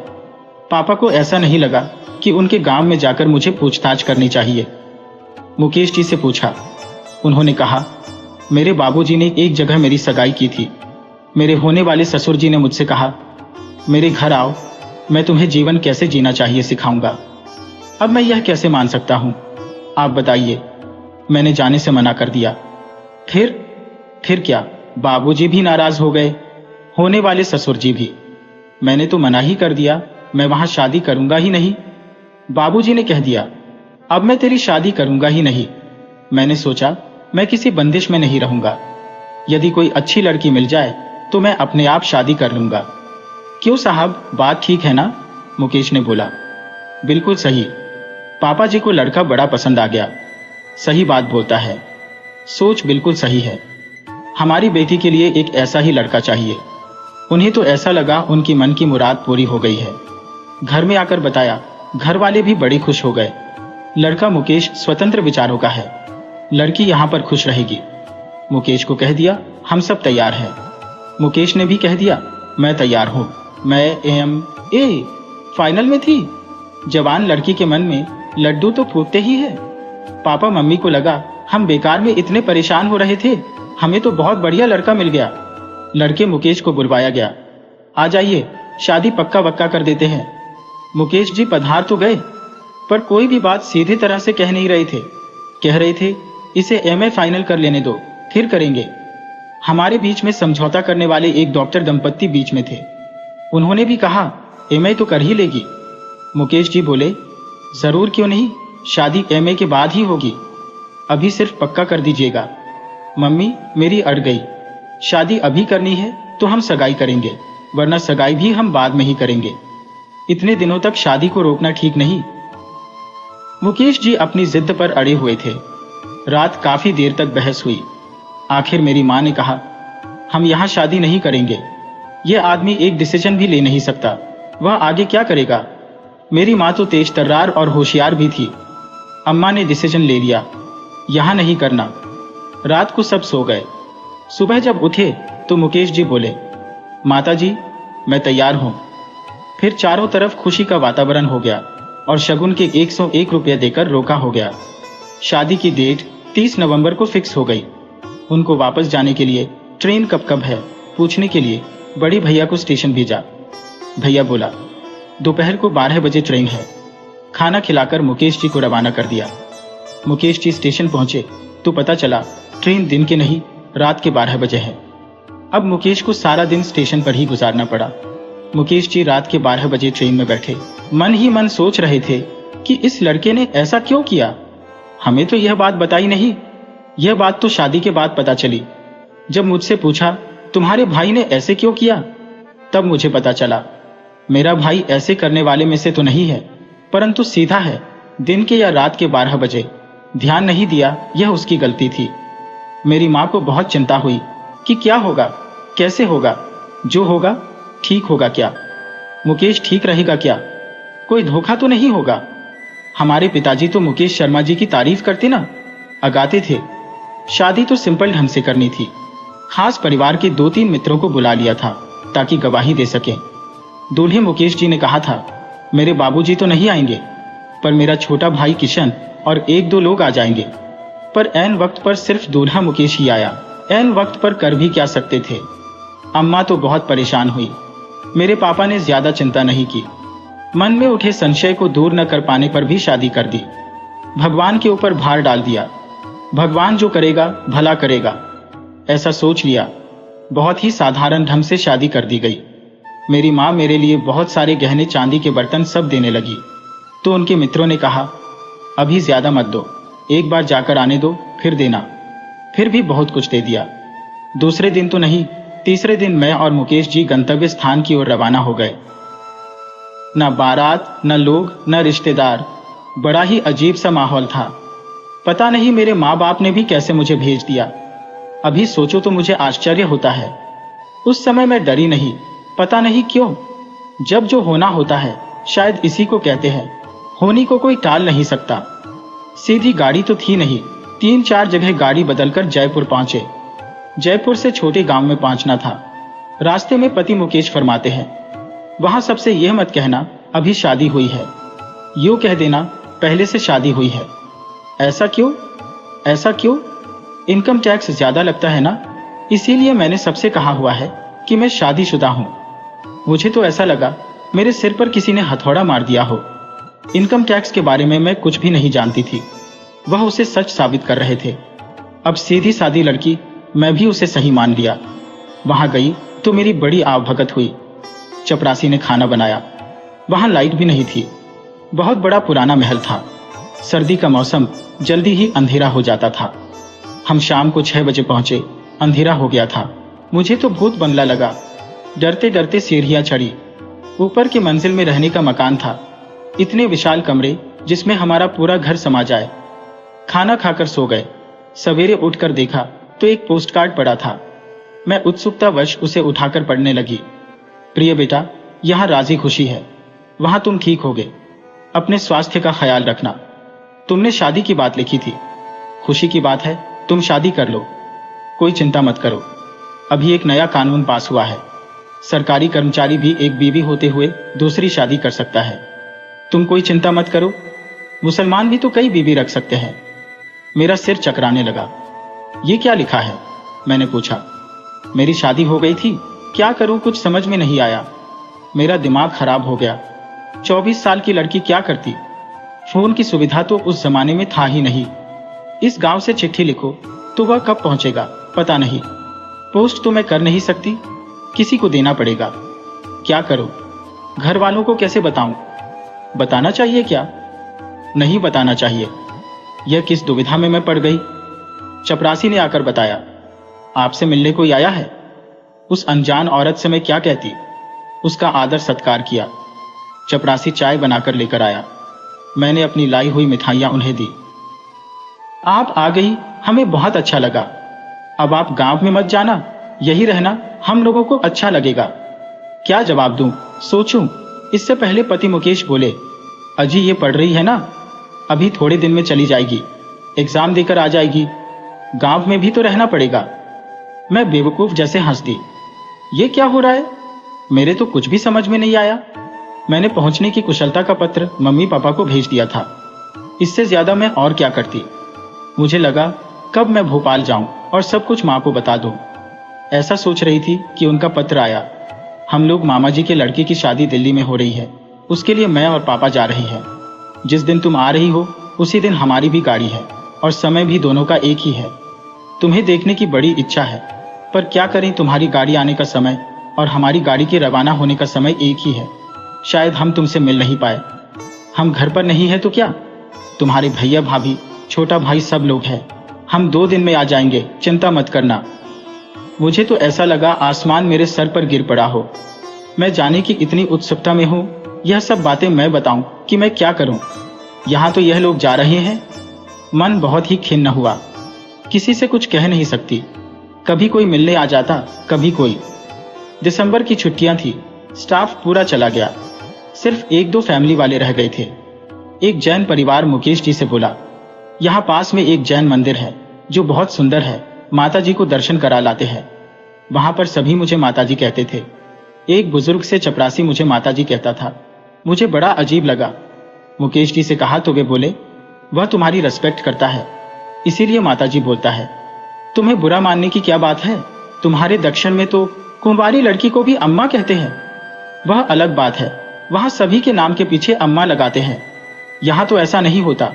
पापा को ऐसा नहीं लगा कि उनके गांव में जाकर मुझे पूछताछ करनी चाहिए। मुकेश जी से पूछा। उन्होंने कहा, मेरे बाबूजी ने एक जगह मेरी सगाई की थी। मेरे होने वाले ससुर जी ने मुझसे कहा, मेरे घर आओ, मैं तुम्हें जीवन कैसे जीना चाहिए सिखाऊंगा। अब मैं यह कैसे मान सकता हूं, आप बताइए। मैंने जाने से मना कर दिया। फिर क्या, बाबूजी भी नाराज हो गए, होने वाले ससुर जी भी। मैंने तो मना ही कर दिया, मैं वहां शादी करूंगा ही नहीं। बाबूजी ने कह दिया, अब मैं तेरी शादी करूंगा ही नहीं। मैंने सोचा, मैं किसी बंदिश में नहीं रहूंगा। यदि कोई अच्छी लड़की मिल जाए तो मैं अपने आप शादी कर लूंगा। क्यों साहब, बात ठीक है ना? मुकेश ने बोला। बिल्कुल सही। पापा जी को लड़का बड़ा पसंद आ गया। सही बात बोलता है, सोच बिल्कुल सही है। हमारी बेटी के लिए एक ऐसा ही लड़का चाहिए। उन्हें तो ऐसा लगा उनकी मन की मुराद पूरी हो गई है। घर में आकर बताया, घर वाले भी बड़े खुश हो गए। लड़का मुकेश स्वतंत्र विचारों का है, लड़की यहां पर खुश रहेगी। मुकेश को कह दिया, हम सब तैयार हैं। मुकेश ने भी कह दिया, मैं तैयार हूं। मैं ए फाइनल में थी। जवान लड़की के मन में लड्डू तो फूटते ही है। पापा मम्मी को लगा हम बेकार में इतने परेशान हो रहे थे, हमें तो बहुत बढ़िया लड़का मिल गया। लड़के मुकेश को बुलवाया गया। आ जाइए, शादी पक्का वक्का कर देते हैं। मुकेश जी पधार तो गए, पर कोई भी बात सीधे तरह से कह नहीं रहे थे। कह रहे थे, इसे एमए फाइनल कर लेने दो, फिर करेंगे। हमारे बीच में समझौता करने वाले एक डॉक्टर दंपत्ति बीच में थे। उन्होंने भी कहा, एमए तो कर ही लेगी। मुकेश जी बोले, जरूर क्यों नहीं, शादी एमए के बाद ही होगी, अभी सिर्फ पक्का कर दीजिएगा। मम्मी मेरी अड़ गई, शादी अभी करनी है तो हम सगाई करेंगे, वरना सगाई भी हम बाद में ही करेंगे। इतने दिनों तक शादी को रोकना ठीक नहीं। मुकेश जी अपनी जिद पर अड़े हुए थे। रात काफी देर तक बहस हुई। आखिर मेरी मां ने कहा, हम यहां शादी नहीं करेंगे। यह आदमी एक डिसीजन भी ले नहीं सकता, वह आगे क्या करेगा। मेरी मां तो तेज तर्रार और होशियार भी थी। अम्मा ने डिसीजन ले लिया, यहां नहीं करना। रात को सब सो गए। सुबह जब उठे तो मुकेश जी बोले, माता जी मैं तैयार हूं। फिर चारों तरफ खुशी का वातावरण हो गया और शगुन के 101 रुपये देकर रोका हो गया। शादी की डेट 30 नवंबर को फिक्स हो गई। उनको वापस जाने के लिए ट्रेन कब कब है पूछने के लिए बड़ी भैया को स्टेशन भेजा। भैया बोला, दोपहर को 12 बजे ट्रेन है। खाना खिलाकर मुकेश जी को रवाना कर दिया। मुकेश जी स्टेशन पहुंचे तो पता चला ट्रेन दिन के नहीं रात के 12 बजे है। अब मुकेश को सारा दिन स्टेशन पर ही गुजारना पड़ा। मुकेश जी रात के 12 बजे ट्रेन में बैठे मन ही मन सोच रहे थे कि इस लड़के ने ऐसा क्यों किया। हमें तो यह बात बताई नहीं। यह बात तो शादी के बाद पता चली। जब मुझसे पूछा, तुम्हारे भाई ने ऐसे क्यों किया, तब मुझे पता चला मेरा भाई ऐसे करने वाले में से तो नहीं है, परंतु सीधा है। दिन के या रात के 12 बजे ध्यान नहीं दिया, यह उसकी गलती थी। मेरी मां को बहुत चिंता हुई कि क्या होगा, कैसे होगा, जो होगा ठीक होगा क्या, मुकेश ठीक रहेगा क्या, कोई धोखा तो नहीं होगा। हमारे पिताजी तो मुकेश शर्मा जी की तारीफ करते ना, अगाते थे। शादी तो सिंपल ढंग से करनी थी। खास परिवार के 2-3 मित्रों को बुला लिया था ताकि गवाही दे सकें। दूल्हे मुकेश जी ने कहा था, मेरे बाबूजी तो नहीं आएंगे, पर मेरा छोटा भाई किशन और 1-2 लोग आ जाएंगे। पर ऐन वक्त पर सिर्फ दूल्हा मुकेश ही आया। ऐन वक्त पर कर भी क्या सकते थे। अम्मा तो बहुत परेशान हुई। मेरे पापा ने ज्यादा चिंता नहीं की। मन में उठे संशय को दूर न कर पाने पर भी शादी कर दी। भगवान के ऊपर भार डाल दिया। भगवान जो करेगा भला करेगा, ऐसा सोच लिया। बहुत ही साधारण ढंग से शादी कर दी गई। मेरी माँ मेरे लिए बहुत सारे गहने चांदी के बर्तन सब देने लगी। तो उनके मित्रों ने कहा, अभी ज्यादा मत दो, एक बार जाकर आने दो फिर देना। फिर भी बहुत कुछ दे दिया। दूसरे दिन तो नहीं, तीसरे दिन मैं और मुकेश जी गंतव्य स्थान की ओर रवाना हो गए। न बारात, न लोग, न रिश्तेदार, बड़ा ही अजीब सा माहौल था। पता नहीं मेरे माँ बाप ने भी कैसे मुझे भेज दिया। अभी सोचो तो मुझे आश्चर्य होता है। उस समय मैं डरी नहीं, पता नहीं क्यों। जब जो होना होता है शायद इसी को कहते हैं, होनी को कोई टाल नहीं सकता। सीधी गाड़ी तो थी नहीं, 3-4 जगह गाड़ी बदलकर जयपुर पहुंचे। जयपुर से छोटे गांव में पहुंचना था। रास्ते में पति मुकेश फरमाते हैं, वहां सबसे यह मत कहना अभी शादी हुई है, यूं कह देना पहले से शादी हुई है। ऐसा क्यों? ऐसा क्यों? इनकम टैक्स ज्यादा लगता है ना, इसीलिए मैंने सबसे कहा हुआ है कि मैं शादीशुदा हूं। मुझे तो ऐसा लगा मेरे सिर पर किसी ने हथौड़ा मार दिया हो। इनकम टैक्स के बारे में मैं कुछ भी नहीं जानती थी। वह उसे सच साबित कर रहे थे। अब सीधी सादी लड़की, मैं भी उसे सही मान लिया। वहां गई तो मेरी बड़ी आवभगत हुई। चपरासी ने खाना बनाया। वहां लाइट भी नहीं थी। बहुत बड़ा पुराना महल था। सर्दी का मौसम, जल्दी ही अंधेरा हो जाता था। हम शाम को 6 बजे पहुंचे। अंधेरा हो गया था। मुझे तो भूत बंगला लगा। डरते डरते सीढ़ियां चढ़ी। ऊपर की मंजिल में रहने का मकान था। इतने विशाल कमरे जिसमें हमारा पूरा घर समा जाए। खाना खाकर सो गए। सवेरे उठकर देखा तो एक पोस्टकार्ड पड़ा था। मैं उत्सुकतावश उसे उठाकर पढ़ने लगी। प्रिय बेटा, यहाँ राजी खुशी है। वहां तुम ठीक होगे। अपने स्वास्थ्य का ख्याल रखना। तुमने शादी की बात लिखी थी। खुशी की बात है, तुम शादी कर लो। कोई चिंता मत करो। अभी एक नया कानून पास हुआ है। सरकारी कर्मचारी भी एक बीवी होते हुए दूसरी शादी कर सकता है। तुम कोई चिंता मत करो। मुसलमान भी तो कई बीवी रख सकते हैं। मेरा सिर चकराने लगा। ये क्या लिखा है? मैंने पूछा। मेरी शादी हो गई थी, क्या करूं कुछ समझ में नहीं आया। मेरा दिमाग खराब हो गया। 24 साल की लड़की क्या करती? फोन की सुविधा तो उस जमाने में था ही नहीं। इस गांव से चिट्ठी लिखो तो वह कब पहुंचेगा पता नहीं। पोस्ट तो मैं कर नहीं सकती, किसी को देना पड़ेगा। क्या करूं? घर वालों को कैसे बताऊं? बताना चाहिए क्या? नहीं बताना चाहिए। यह किस दुविधा में मैं पड़ गई। चपरासी ने आकर बताया, आपसे मिलने कोई आया है। उस अनजान औरत से मैं क्या कहती। उसका आदर सत्कार किया। चपरासी चाय बनाकर लेकर आया। मैंने अपनी लाई हुई मिठाइयां उन्हें दी। आप आ गई, हमें बहुत अच्छा लगा। अब आप गांव में मत जाना, यही रहना, हम लोगों को अच्छा लगेगा। क्या जवाब दूं, सोचूं। इससे पहले पति मुकेश बोले, अजी ये पढ़ रही है ना, अभी थोड़े दिन में चली जाएगी, एग्जाम देकर आ जाएगी। गांव में भी तो रहना पड़ेगा। मैं बेवकूफ जैसे हंस दी। ये क्या हो रहा है? मेरे तो कुछ भी समझ में नहीं आया। मैंने पहुंचने की कुशलता का पत्र मम्मी पापा को भेज दिया था। इससे ज्यादा मैं और क्या करती। मुझे लगा कब मैं भोपाल जाऊं और सब कुछ मां को बता दूं। ऐसा सोच रही थी कि उनका पत्र आया। हम लोग मामा जी के लड़के की शादी दिल्ली में हो रही है, उसके लिए मैं और पापा जा रहे हैं। जिस दिन तुम आ रही हो उसी दिन हमारी भी गाड़ी है और समय भी दोनों का एक ही है। तुम्हें देखने की बड़ी इच्छा है, पर क्या करें, तुम्हारी गाड़ी आने का समय और हमारी गाड़ी के रवाना होने का समय एक ही है। शायद हम तुमसे मिल नहीं पाए। हम घर पर नहीं है तो क्या, तुम्हारे भैया भाभी, छोटा भाई सब लोग हैं। हम 2 दिन में आ जाएंगे, चिंता मत करना। मुझे तो ऐसा लगा आसमान मेरे सर पर गिर पड़ा हो। मैं जाने की इतनी उत्सुकता में हूँ, यह सब बातें मैं बताऊं कि मैं क्या करूं। यहाँ तो यह लोग जा रहे हैं। मन बहुत ही खिन्न हुआ। किसी से कुछ कह नहीं सकती। कभी कोई मिलने आ जाता, कभी कोई। दिसंबर की छुट्टियां थी। स्टाफ पूरा चला गया। सिर्फ 1-2 फैमिली वाले रह गए थे। एक जैन परिवार मुकेश जी से बोला, यहाँ पास में एक जैन मंदिर है जो बहुत सुंदर है, माता जी को दर्शन करा लाते हैं। वहां पर सभी मुझे माता जी कहते थे। एक बुजुर्ग से चपरासी मुझे माता जी कहता था। मुझे बड़ा अजीब लगा। मुकेश जी से कहा तो वे बोले, वह तुम्हारी रिस्पेक्ट करता है, इसीलिए माता जी बोलता है। तुम्हें बुरा मानने की क्या बात है? तुम्हारे दक्षिण में तो कुंवारी लड़की को भी अम्मा कहते हैं। वह अलग बात है, वहां सभी के नाम के पीछे अम्मा लगाते हैं। यहां तो ऐसा नहीं होता।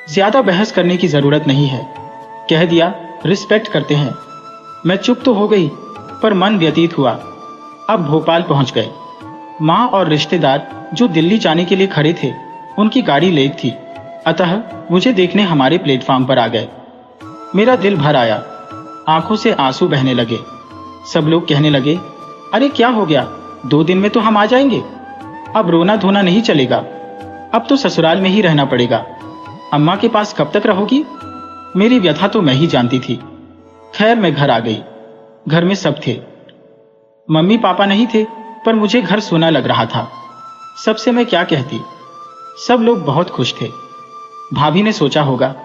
ज्यादा बहस करने की जरूरत नहीं है, कह दिया रिस्पेक्ट करते हैं। मैं चुप तो हो गई, पर मन व्यतीत हुआ। अब भोपाल पहुंच गए। माँ और रिश्तेदार जो दिल्ली जाने के लिए खड़े थे, उनकी गाड़ी लेट थी, अतः मुझे देखने हमारे प्लेटफार्म पर आ गए। मेरा दिल भर आया, आंखों से आंसू बहने लगे। सब लोग कहने लगे, अरे क्या हो गया, 2 दिन में तो हम आ जाएंगे, अब रोना धोना नहीं चलेगा। अब तो ससुराल में ही रहना पड़ेगा। अम्मा के पास कब तक रहोगी? मेरी व्यथा तो मैं ही जानती थी। खैर मैं घर आ गई। घर में सब थे। मम्मी पापा नहीं थे, पर मुझे घर सूना लग रहा था। सबसे मैं क्या कहती? सब लोग बहुत खुश थे। भाभी ने सोचा होगा,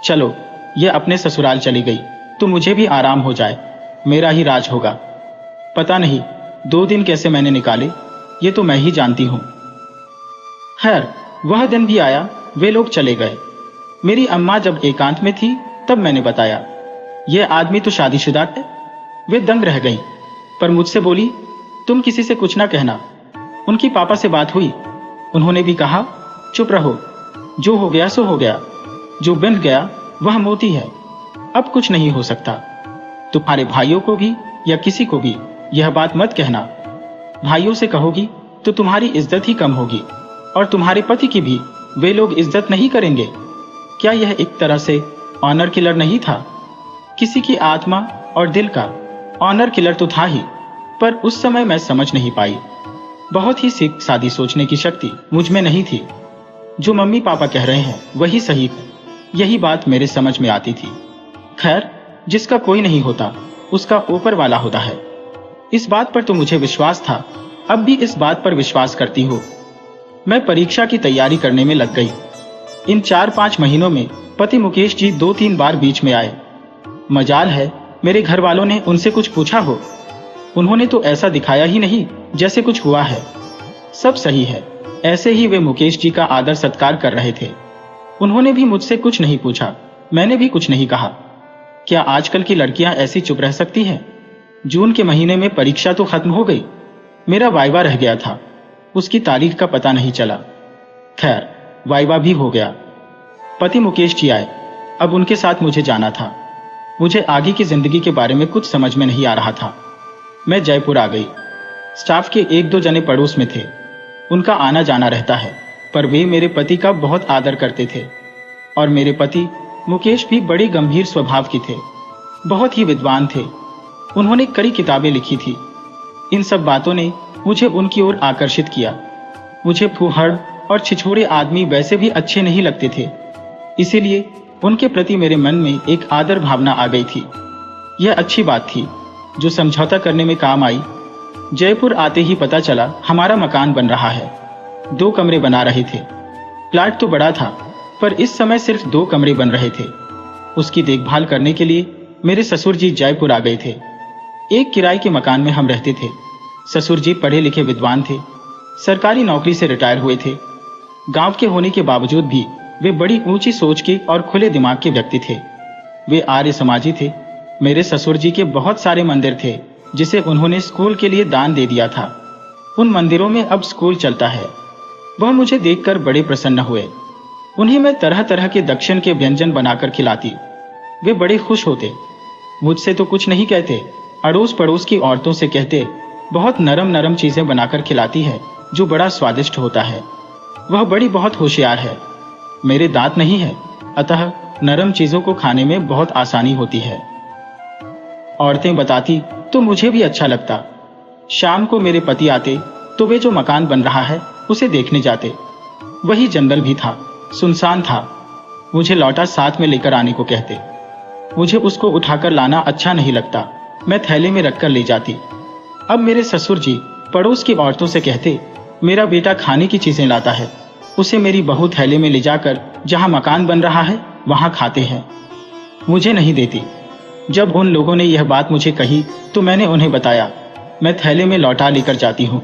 चलो ये अपने ससुराल चली गई तो मुझे भी आराम हो जाए, मेरा ही राज होगा। पता नहीं 2 दिन कैसे मैंने निकाले, ये तो मैं ही जानती हूं। खैर वह दिन भी आया, वे लोग चले गए। मेरी अम्मा जब एकांत में थी तब मैंने बताया, यह आदमी तो शादीशुदा है। वे दंग रह गईं, पर मुझसे बोली, तुम किसी से कुछ ना कहना। उनकी पापा से बात हुई, उन्होंने भी कहा, चुप रहो, जो हो गया सो हो गया, जो बन गया वह मोती है, अब कुछ नहीं हो सकता। तुम्हारे भाइयों को भी या किसी को भी यह बात मत कहना। भाइयों से कहोगी तो तुम्हारी इज्जत ही कम होगी, और तुम्हारे पति की भी वे लोग इज्जत नहीं करेंगे। क्या यह एक तरह से ऑनर किलर नहीं था? किसी की आत्मा और दिल का ऑनर किलर तो था ही, पर उस समय मैं समझ नहीं पाई। बहुत ही सादी सोचने की शक्ति मुझ में नहीं थी। जो मम्मी पापा कह रहे हैं वही सही है, यही बात मेरे समझ में आती थी। खैर जिसका कोई नहीं होता उसका ऊपर वाला होता है, इस बात पर तो मुझे विश्वास था, अब भी इस बात पर विश्वास करती हूँ। मैं परीक्षा की तैयारी करने में लग गई। इन 4-5 महीनों में पति मुकेश जी 2-3 बार बीच में आए। मजाल है मेरे घर वालों ने उनसे कुछ पूछा हो, उन्होंने तो ऐसा दिखाया ही नहीं जैसे कुछ हुआ है। सब सही है, ऐसे ही वे मुकेश जी का आदर सत्कार कर रहे थे। उन्होंने भी मुझसे कुछ नहीं पूछा, मैंने भी कुछ नहीं कहा। क्या आजकल की लड़कियां ऐसी चुप रह सकती हैं? जून के महीने में परीक्षा तो खत्म हो गई, मेरा वाइवा रह गया था, उसकी तारीख का पता नहीं चला। खैर वाइवा भी हो गया। पति मुकेश जी आए, अब उनके साथ मुझे जाना था। मुझे आगे की जिंदगी के बारे में कुछ समझ में नहीं आ रहा था। मैं जयपुर आ गई। स्टाफ के 1-2 जने पड़ोस में थे, उनका आना जाना रहता है, पर वे मेरे पति का बहुत आदर करते थे। और मेरे पति मुकेश भी बड़े गंभीर स्वभाव के थे, बहुत ही विद्वान थे। उन्होंने कई किताबें लिखी थी। इन सब बातों ने मुझे उनकी ओर आकर्षित किया। मुझे फूहड़ और छिछोरे आदमी वैसे भी अच्छे नहीं लगते थे, इसीलिए उनके प्रति मेरे मन में एक आदर भावना आ गई थी। यह अच्छी बात थी जो समझौता करने में काम आई। जयपुर आते ही पता चला हमारा मकान बन रहा है। 2 कमरे बना रहे थे। प्लाट तो बड़ा था, पर इस समय सिर्फ 2 कमरे बन रहे थे। उसकी देखभाल करने के लिए मेरे ससुर जी जयपुर आ गए थे। एक किराए के मकान में हम रहते थे। ससुर जी पढ़े लिखे विद्वान थे, सरकारी नौकरी से रिटायर हुए थे। गांव के होने के बावजूद भी वे बड़ी ऊंची सोच के और खुले दिमाग के व्यक्ति थे। वे आर्य समाजी थे। मेरे ससुर जी के बहुत सारे मंदिर थे जिसे उन्होंने स्कूल के लिए दान दे दिया था। उन मंदिरों में अब स्कूल चलता है। वह मुझे देखकर बड़े प्रसन्न हुए। उन्हें मैं तरह तरह के दक्षिण के व्यंजन बनाकर खिलाती। वे बड़े खुश होते। मुझसे तो कुछ नहीं कहते, अड़ोस पड़ोस की औरतों से कहते, बहुत नरम नरम चीजें बनाकर खिलाती है जो बड़ा स्वादिष्ट होता है। वह बड़ी बहुत होशियार है। मेरे दांत नहीं है, अतः नरम चीजों को खाने में बहुत आसानी होती है। औरतें बताती तो मुझे भी अच्छा लगता। शाम को मेरे पति आते तो वे जो मकान बन रहा है उसे देखने जाते। वही जंगल भी था, सुनसान था। मुझे लौटा साथ में लेकर आने को कहते। मुझे उसको उठाकर लाना अच्छा नहीं लगता, मैं थैले में रखकर ले जाती। अब मेरे ससुर जी पड़ोस की औरतों से कहते, मेरा बेटा खाने की चीजें लाता है, उसे मेरी बहू थैले में ले जाकर जहां मकान बन रहा है वहां खाते हैं। मुझे नहीं देती। जब उन लोगों ने यह बात मुझे कही तो मैंने उन्हें बताया, मैं थैले में लौटा लेकर जाती हूँ।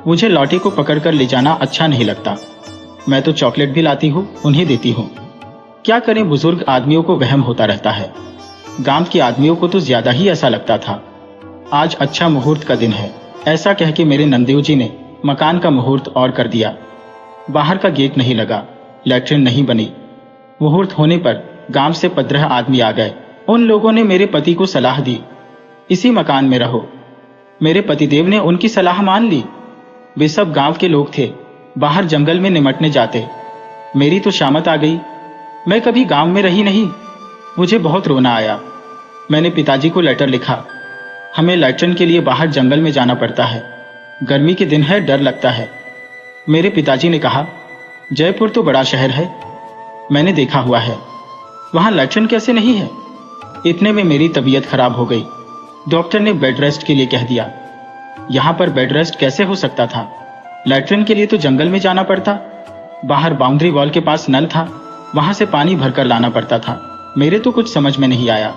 मुझे लौटे को पकड़कर ले जाना अच्छा नहीं लगता। मैं तो चॉकलेट भी लाती हूँ, उन्हें देती हूँ। क्या करें, बुजुर्ग आदमियों को वहम होता रहता है। गांव के आदमियों को तो ज्यादा ही ऐसा लगता था। आज अच्छा मुहूर्त का दिन है, ऐसा कह के मेरे नंदेव जी ने मकान का मुहूर्त और कर दिया। बाहर का गेट नहीं लगा, लैट्रिन नहीं बनी। मुहूर्त होने पर गांव से 15 आदमी आ गए। उन लोगों ने मेरे पति को सलाह दी, इसी मकान में रहो। मेरे पतिदेव ने उनकी सलाह मान ली। वे सब गांव के लोग थे, बाहर जंगल में निमटने जाते। मेरी तो शामत आ गई। मैं कभी गांव में रही नहीं। मुझे बहुत रोना आया। मैंने पिताजी को लेटर लिखा। हमें लैट्रिन के लिए बाहर जंगल में जाना पड़ता है। गर्मी के दिन है, डर लगता है। मेरे पिताजी ने कहा, जयपुर तो बड़ा शहर है, मैंने देखा हुआ है, वहां लैट्रिन कैसे नहीं है? इतने में मेरी तबीयत खराब हो गई। डॉक्टर ने बेड रेस्ट के लिए कह दिया। यहां पर बेड रेस्ट कैसे हो सकता था? लैट्रिन के लिए तो जंगल में जाना पड़ता। बाहर बाउंड्री वॉल के पास नल था, वहां से पानी भरकर लाना पड़ता था। मेरे तो कुछ समझ में नहीं आया।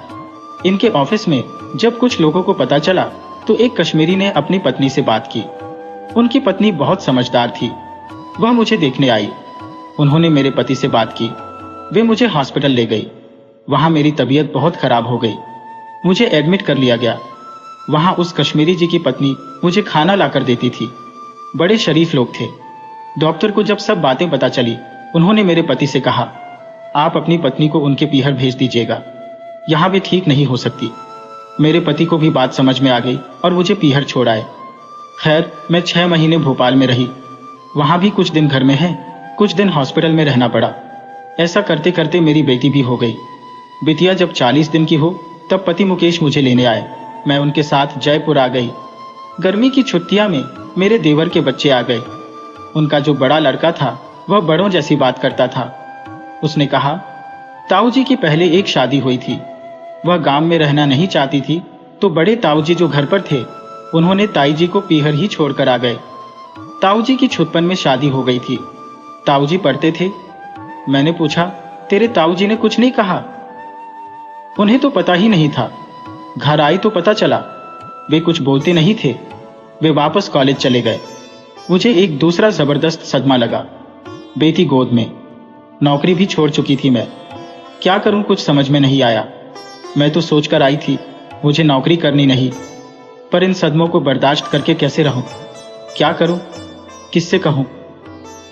इनके ऑफिस में जब कुछ लोगों को पता चला तो एक कश्मीरी ने अपनी पत्नी से बात की। उनकी पत्नी बहुत समझदार थी, वह मुझे देखने आई। उन्होंने मेरे पति से बात की, वे मुझे हॉस्पिटल ले गई। वहां मेरी तबीयत बहुत खराब हो गई, मुझे एडमिट कर लिया गया। वहां उस कश्मीरी जी की पत्नी मुझे खाना लाकर देती थी। बड़े शरीफ लोग थे। डॉक्टर को जब सब बातें पता चली, उन्होंने मेरे पति से कहा, आप अपनी पत्नी को उनके पीहर भेज दीजिएगा, यहां भी ठीक नहीं हो सकती। मेरे पति को भी बात समझ में आ गई और मुझे पीहर छोड़ आए। खैर, मैं 6 महीने भोपाल में रही। वहां भी कुछ दिन घर में है, कुछ दिन हॉस्पिटल में रहना पड़ा। ऐसा करते करते मेरी बेटी भी हो गई। बिटिया जब 40 दिन की हो तब पति मुकेश मुझे लेने आए। मैं उनके साथ जयपुर आ गई। गर्मी की छुट्टियां में मेरे देवर के बच्चे आ गए। उनका जो बड़ा लड़का था वह बड़ों जैसी बात करता था। उसने कहा, ताऊ जी की पहले एक शादी हुई थी, वह गांव में रहना नहीं चाहती थी, तो बड़े ताऊ जी जो घर पर थे उन्होंने ताई जी को पीहर ही छोड़कर आ गए। ताऊ जी की छुटपन में शादी हो गई थी। ताऊ जी पढ़ते थे। मैंने पूछा, तेरे ताऊ जी ने कुछ नहीं कहा? उन्हें तो पता ही नहीं था। घर आई तो पता चला वे कुछ बोलते नहीं थे। वे वापस कॉलेज चले गए। मुझे एक दूसरा जबरदस्त सदमा लगा। बेटी गोद में, नौकरी भी छोड़ चुकी थी मैं। क्या करूं, कुछ समझ में नहीं आया। मैं तो सोचकर आई थी मुझे नौकरी करनी नहीं, पर इन सदमों को बर्दाश्त करके कैसे रहूं? क्या करूं, किससे कहूं?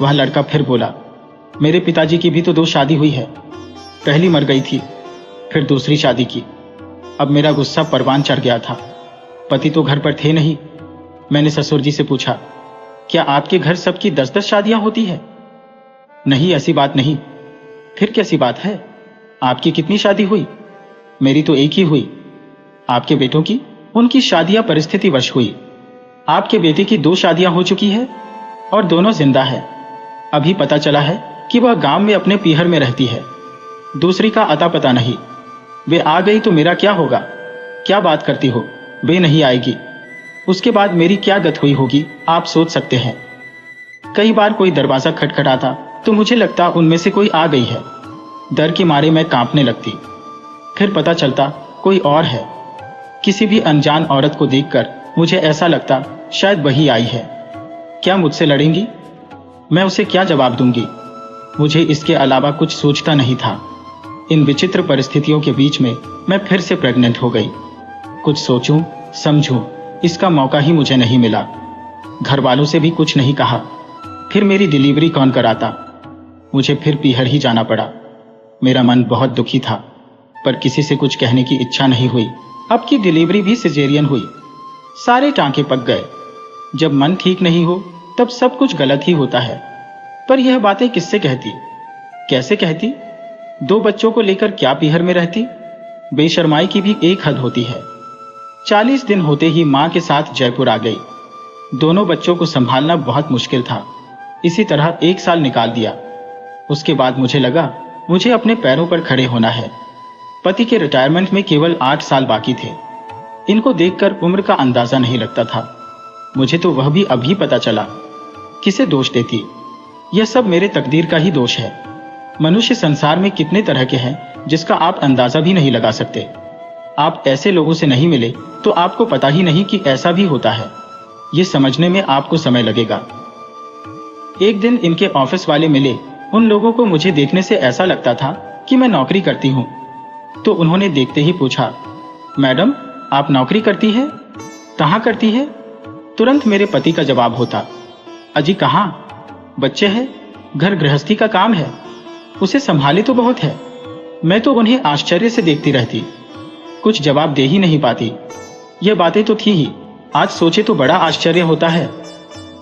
वह लड़का फिर बोला, मेरे पिताजी की भी तो 2 शादी हुई है। पहली मर गई थी, फिर दूसरी शादी की। अब मेरा गुस्सा परवान चढ़ गया था। पति तो घर पर थे नहीं। मैंने ससुर जी से पूछा, क्या आपके घर सबकी 10-10 शादियां होती है? नहीं, ऐसी बात नहीं। फिर कैसी बात है? आपकी कितनी शादी हुई? मेरी तो एक ही हुई। आपके बेटों की? उनकी शादियां परिस्थितिवश हुई। आपके बेटे की 2 शादियां हो चुकी है और दोनों जिंदा है। अभी पता चला है कि वह गांव में अपने पीहर में रहती है। दूसरी का अता पता नहीं। वे आ गई तो मेरा क्या होगा? क्या बात करती हो, वे नहीं आएगी। उसके बाद मेरी क्या गत हुई होगी आप सोच सकते हैं। कई बार कोई दरवाजा खटखटाता तो मुझे लगता उनमें से कोई आ गई है। डर के मारे मैं कांपने लगती। फिर पता चलता कोई और है। किसी भी अनजान औरत को देखकर मुझे ऐसा लगता शायद वही आई है। क्या मुझसे लड़ेंगी? मैं उसे क्या जवाब दूंगी? मुझे इसके अलावा कुछ सोचता नहीं था। इन विचित्र परिस्थितियों के बीच में मैं फिर से प्रेग्नेंट हो गई। कुछ सोचूं, समझूं, इसका मौका ही मुझे नहीं मिला। घर वालों से भी कुछ नहीं कहा। फिर मेरी डिलीवरी कौन कराता? मुझे फिर पीहर ही जाना पड़ा। मेरा मन बहुत दुखी था, पर किसी से कुछ कहने की इच्छा नहीं हुई। अब की डिलीवरी भी सिजेरियन हुई। सारे टांके पक गए। जब मन ठीक नहीं हो तब सब कुछ गलत ही होता है। पर यह बातें किससे कहती, कैसे कहती? 2 बच्चों को लेकर क्या पीहर में रहती? बेशर्माई की भी एक हद होती है। 40 दिन होते ही मां के साथ जयपुर आ गई। दोनों बच्चों को संभालना बहुत मुश्किल था। इसी तरह 1 साल निकाल दिया। उसके बाद मुझे लगा मुझे अपने पैरों पर खड़े होना है। पति के रिटायरमेंट में केवल 8 साल बाकी थे। इनको देखकर उम्र का अंदाजा नहीं लगता था। मुझे तो वह भी अभी पता चला। किसे दोष देती? यह सब मेरे तकदीर का ही दोष है। मनुष्य संसार में कितने तरह के हैं जिसका आप अंदाजा भी नहीं लगा सकते। आप ऐसे लोगों से नहीं मिले तो आपको पता ही नहीं कि ऐसा भी होता है। ये समझने में आपको समय लगेगा। एक दिन इनके ऑफिस वाले मिले। उन लोगों को मुझे देखने से ऐसा लगता था कि मैं नौकरी करती हूं। तो उन्होंने देखते ही पूछा, मैडम आप नौकरी करती है? कहां करती है? तुरंत मेरे पति का जवाब होता, अजी कहां, बच्चे हैं, घर गृहस्थी का काम है, उसे संभाले तो बहुत है। मैं तो उन्हें आश्चर्य से देखती रहती, कुछ जवाब दे ही नहीं पाती। यह बातें तो थी ही, आज सोचे तो बड़ा आश्चर्य होता है।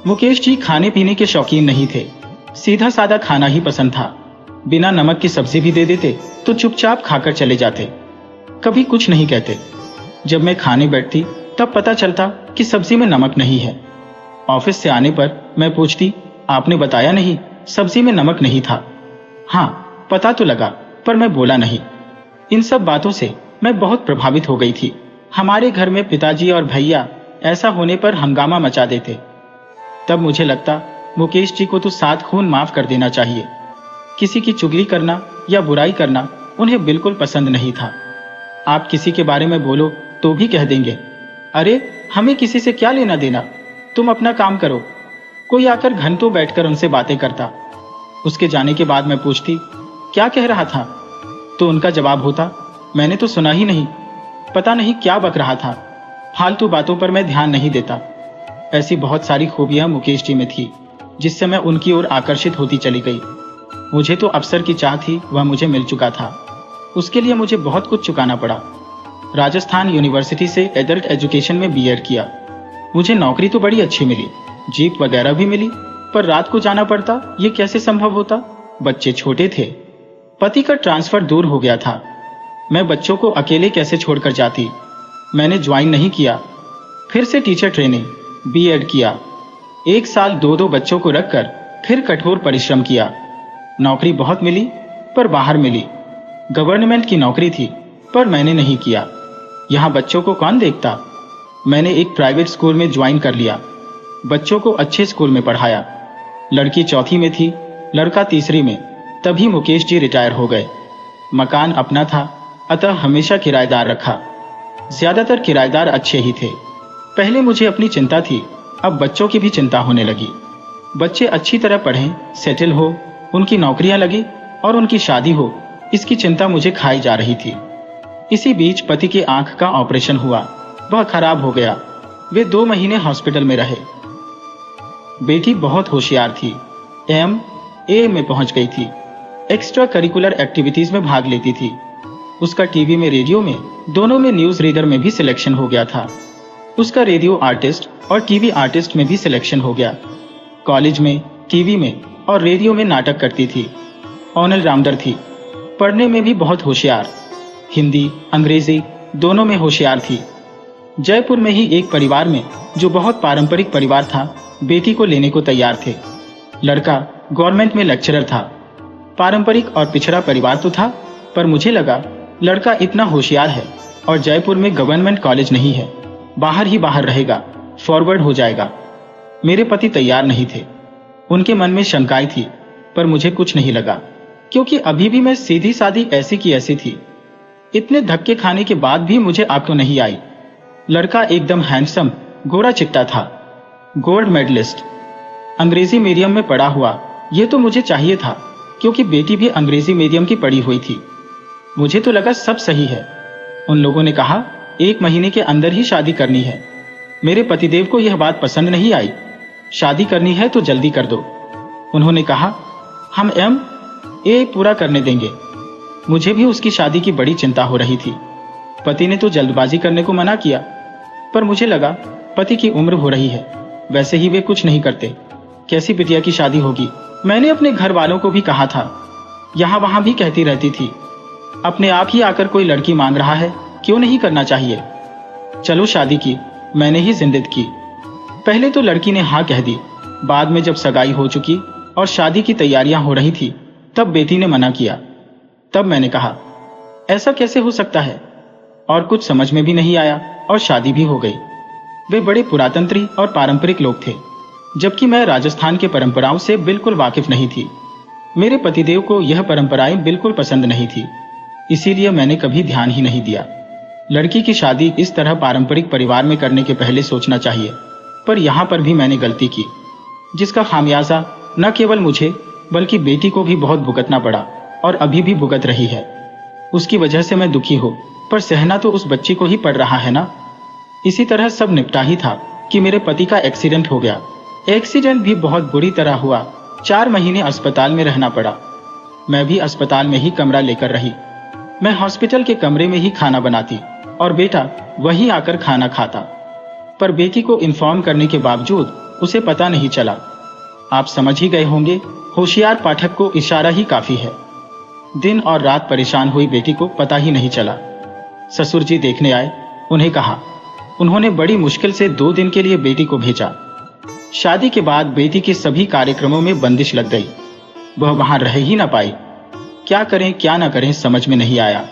मुकेश जी खाने पीने के शौकीन नहीं थे। सीधा सादा खाना ही पसंद था। बिना नमक की सब्जी भी दे देते तो चुपचाप खाकर चले जाते, कभी कुछ नहीं कहते। जब मैं खाने बैठती तब पता चलता कि सब्जी में नमक नहीं है। ऑफिस से आने पर मैं पूछती, आपने बताया नहीं सब्जी में नमक नहीं था। हाँ, पता तो लगा, पर मैं बोला नहीं। इन सब बातों से मैं बहुत प्रभावित हो गई थी। हमारे घर में पिताजी और भैया ऐसा होने पर हंगामा मचा देते। तब मुझे लगता, मुकेश जी को तो 7 खून माफ कर देना चाहिए। किसी की चुगली करना या बुराई करना उन्हें बिल्कुल पसंद नहीं था। आप किसी के बारे में बोलो तो भी कह देंगे, अरे हमें किसी से क्या लेना देना, तुम अपना काम करो। कोई आकर घंटों बैठकर उनसे बातें करता। उसके जाने के बाद मैं पूछती, क्या कह रहा था? तो उनका जवाब होता, मैंने तो सुना ही नहीं, पता नहीं क्या बक रहा था। फालतू बातों पर मैं ध्यान नहीं देता। ऐसी बहुत सारी खूबियां मुकेश जी में थी, जिससे मैं उनकी ओर आकर्षित होती चली गई। मुझे तो अफसर की चाह थी, वह मुझे मिल चुका था। उसके लिए मुझे बहुत कुछ चुकाना पड़ा। राजस्थान यूनिवर्सिटी से एडल्ट एजुकेशन में बीएड किया। मुझे नौकरी तो बड़ी अच्छी मिली, जीप वगैरह भी मिली, पर रात को जाना पड़ता, ये कैसे संभव होता? बच्चे छोटे थे, पति का ट्रांसफर दूर हो गया था। मैं बच्चों को अकेले कैसे छोड़कर जाती? मैंने ज्वाइन नहीं किया। फिर से टीचर ट्रेनिंग, बीएड किया। 1 साल 2 बच्चों को रखकर फिर कठोर परिश्रम किया। नौकरी बहुत मिली, पर बाहर मिली। गवर्नमेंट की नौकरी थी, पर मैंने नहीं किया। यहाँ बच्चों को कौन देखता? मैंने एक प्राइवेट स्कूल में ज्वाइन कर लिया। बच्चों को अच्छे स्कूल में पढ़ाया। लड़की 4वीं में थी, लड़का 3री में। तभी मुकेश जी रिटायर हो गए। मकान अपना था, अतः हमेशा किराएदार रखा। ज्यादातर किराएदार अच्छे ही थे। पहले मुझे अपनी चिंता थी, अब बच्चों की भी चिंता होने लगी। बच्चे अच्छी तरह पढ़ें, सेटल हो, उनकी नौकरियां लगी और उनकी शादी हो, इसकी चिंता मुझे खाई जा रही थी। इसी बीच पति की आंख का ऑपरेशन हुआ, वह खराब हो गया। वे 2 महीने हॉस्पिटल में रहे। बेटी बहुत होशियार थी, MA में पहुंच गई थी। एक्स्ट्रा करिकुलर एक्टिविटीज में भाग लेती थी। उसका टीवी में, रेडियो में, दोनों में न्यूज रीडर में भी सिलेक्शन हो गया था। उसका रेडियो आर्टिस्ट और टीवी आर्टिस्ट में भी सिलेक्शन हो गया। कॉलेज में, टीवी में और रेडियो में नाटक करती थी। ऑनल राउंडर थी। पढ़ने में भी बहुत होशियार, हिंदी, अंग्रेजी दोनों में होशियार थी। जयपुर में ही एक परिवार में, जो बहुत पारंपरिक परिवार था, बेटी को लेने को तैयार थे। लड़का गवर्नमेंट में लेक्चरर था। पारंपरिक और पिछड़ा परिवार तो था, पर मुझे लगा लड़का इतना होशियार है और जयपुर में गवर्नमेंट कॉलेज नहीं है, बाहर ही बाहर रहेगा, फॉरवर्ड हो जाएगा। मेरे पति तैयार नहीं थे। उनके मन में शंकाएं थी, पर मुझे कुछ नहीं लगा, क्योंकि अभी भी मैं सीधी सादी ऐसी की ऐसी थी। इतने धक्के खाने के बाद भी मुझे आग तो नहीं आई। लड़का एकदम हैंडसम, गोरा चिट्टा था, गोल्ड मेडलिस्ट, अंग्रेजी मीडियम में पढ़ा हुआ। ये तो मुझे चाहिए था, क्योंकि बेटी भी अंग्रेजी मीडियम की पढ़ी हुई थी। मुझे तो लगा सब सही है। उन लोगों ने कहा 1 महीने के अंदर ही शादी करनी है। मेरे पतिदेव को यह बात पसंद नहीं आई। शादी करनी है तो जल्दी कर दो। उन्होंने कहा, हम MA पूरा करने देंगे। मुझे भी उसकी शादी की बड़ी चिंता हो रही थी। पति ने तो जल्दबाजी करने को मना किया, पर मुझे लगा पति की उम्र हो रही है, वैसे ही वे कुछ नहीं करते, कैसी बिटिया की शादी होगी। मैंने अपने घर वालों को भी कहा था, यहाँ वहां भी कहती रहती थी, अपने आप ही आकर कोई लड़की मांग रहा है, क्यों नहीं करना चाहिए। चलो शादी की, मैंने ही जिद्द की। पहले तो लड़की ने हाँ कह दी, बाद में जब सगाई हो चुकी और शादी की तैयारियां हो रही थी, तब बेटी ने मना किया। तब मैंने कहा, ऐसा कैसे हो सकता है, और कुछ समझ में भी नहीं आया और शादी भी हो गई। वे बड़े पुरातंत्री और पारंपरिक लोग थे, जबकि मैं राजस्थान के परंपराओं से बिल्कुल वाकिफ नहीं थी। मेरे पतिदेव को यह परंपराएं बिल्कुल पसंद नहीं थी, इसीलिए मैंने कभी ध्यान ही नहीं दिया। लड़की की शादी इस तरह पारंपरिक परिवार में करने के पहले सोचना चाहिए, पर यहाँ पर भी मैंने गलती की, जिसका खामियाजा न केवल मुझे बल्कि बेटी को भी बहुत भुगतना पड़ा और अभी भी भुगत रही है। उसकी वजह से मैं दुखी हूँ, पर सहना तो उस बच्ची को ही पड़ रहा है ना। इसी तरह सब निपटा ही था कि मेरे पति का एक्सीडेंट हो गया। एक्सीडेंट भी बहुत बुरी तरह हुआ। 4 महीने अस्पताल में रहना पड़ा। मैं भी अस्पताल में ही कमरा लेकर रही। मैं हॉस्पिटल के कमरे में ही खाना बनाती और बेटा वहीं आकर खाना खाता, पर बेटी को इन्फॉर्म करने के बावजूद उसे पता नहीं चला। आप समझ ही गए होंगे, होशियार पाठक को इशारा ही काफी है। दिन और रात परेशान हुई बेटी को पता ही नहीं चला। ससुर जी देखने आए, उन्हें कहा। उन्होंने बड़ी मुश्किल से 2 दिन के लिए बेटी को भेजा। शादी के बाद बेटी के सभी कार्यक्रमों में बंदिश लग गई। वह वहां रह ही ना पाई। क्या करें क्या ना करें समझ में नहीं आया।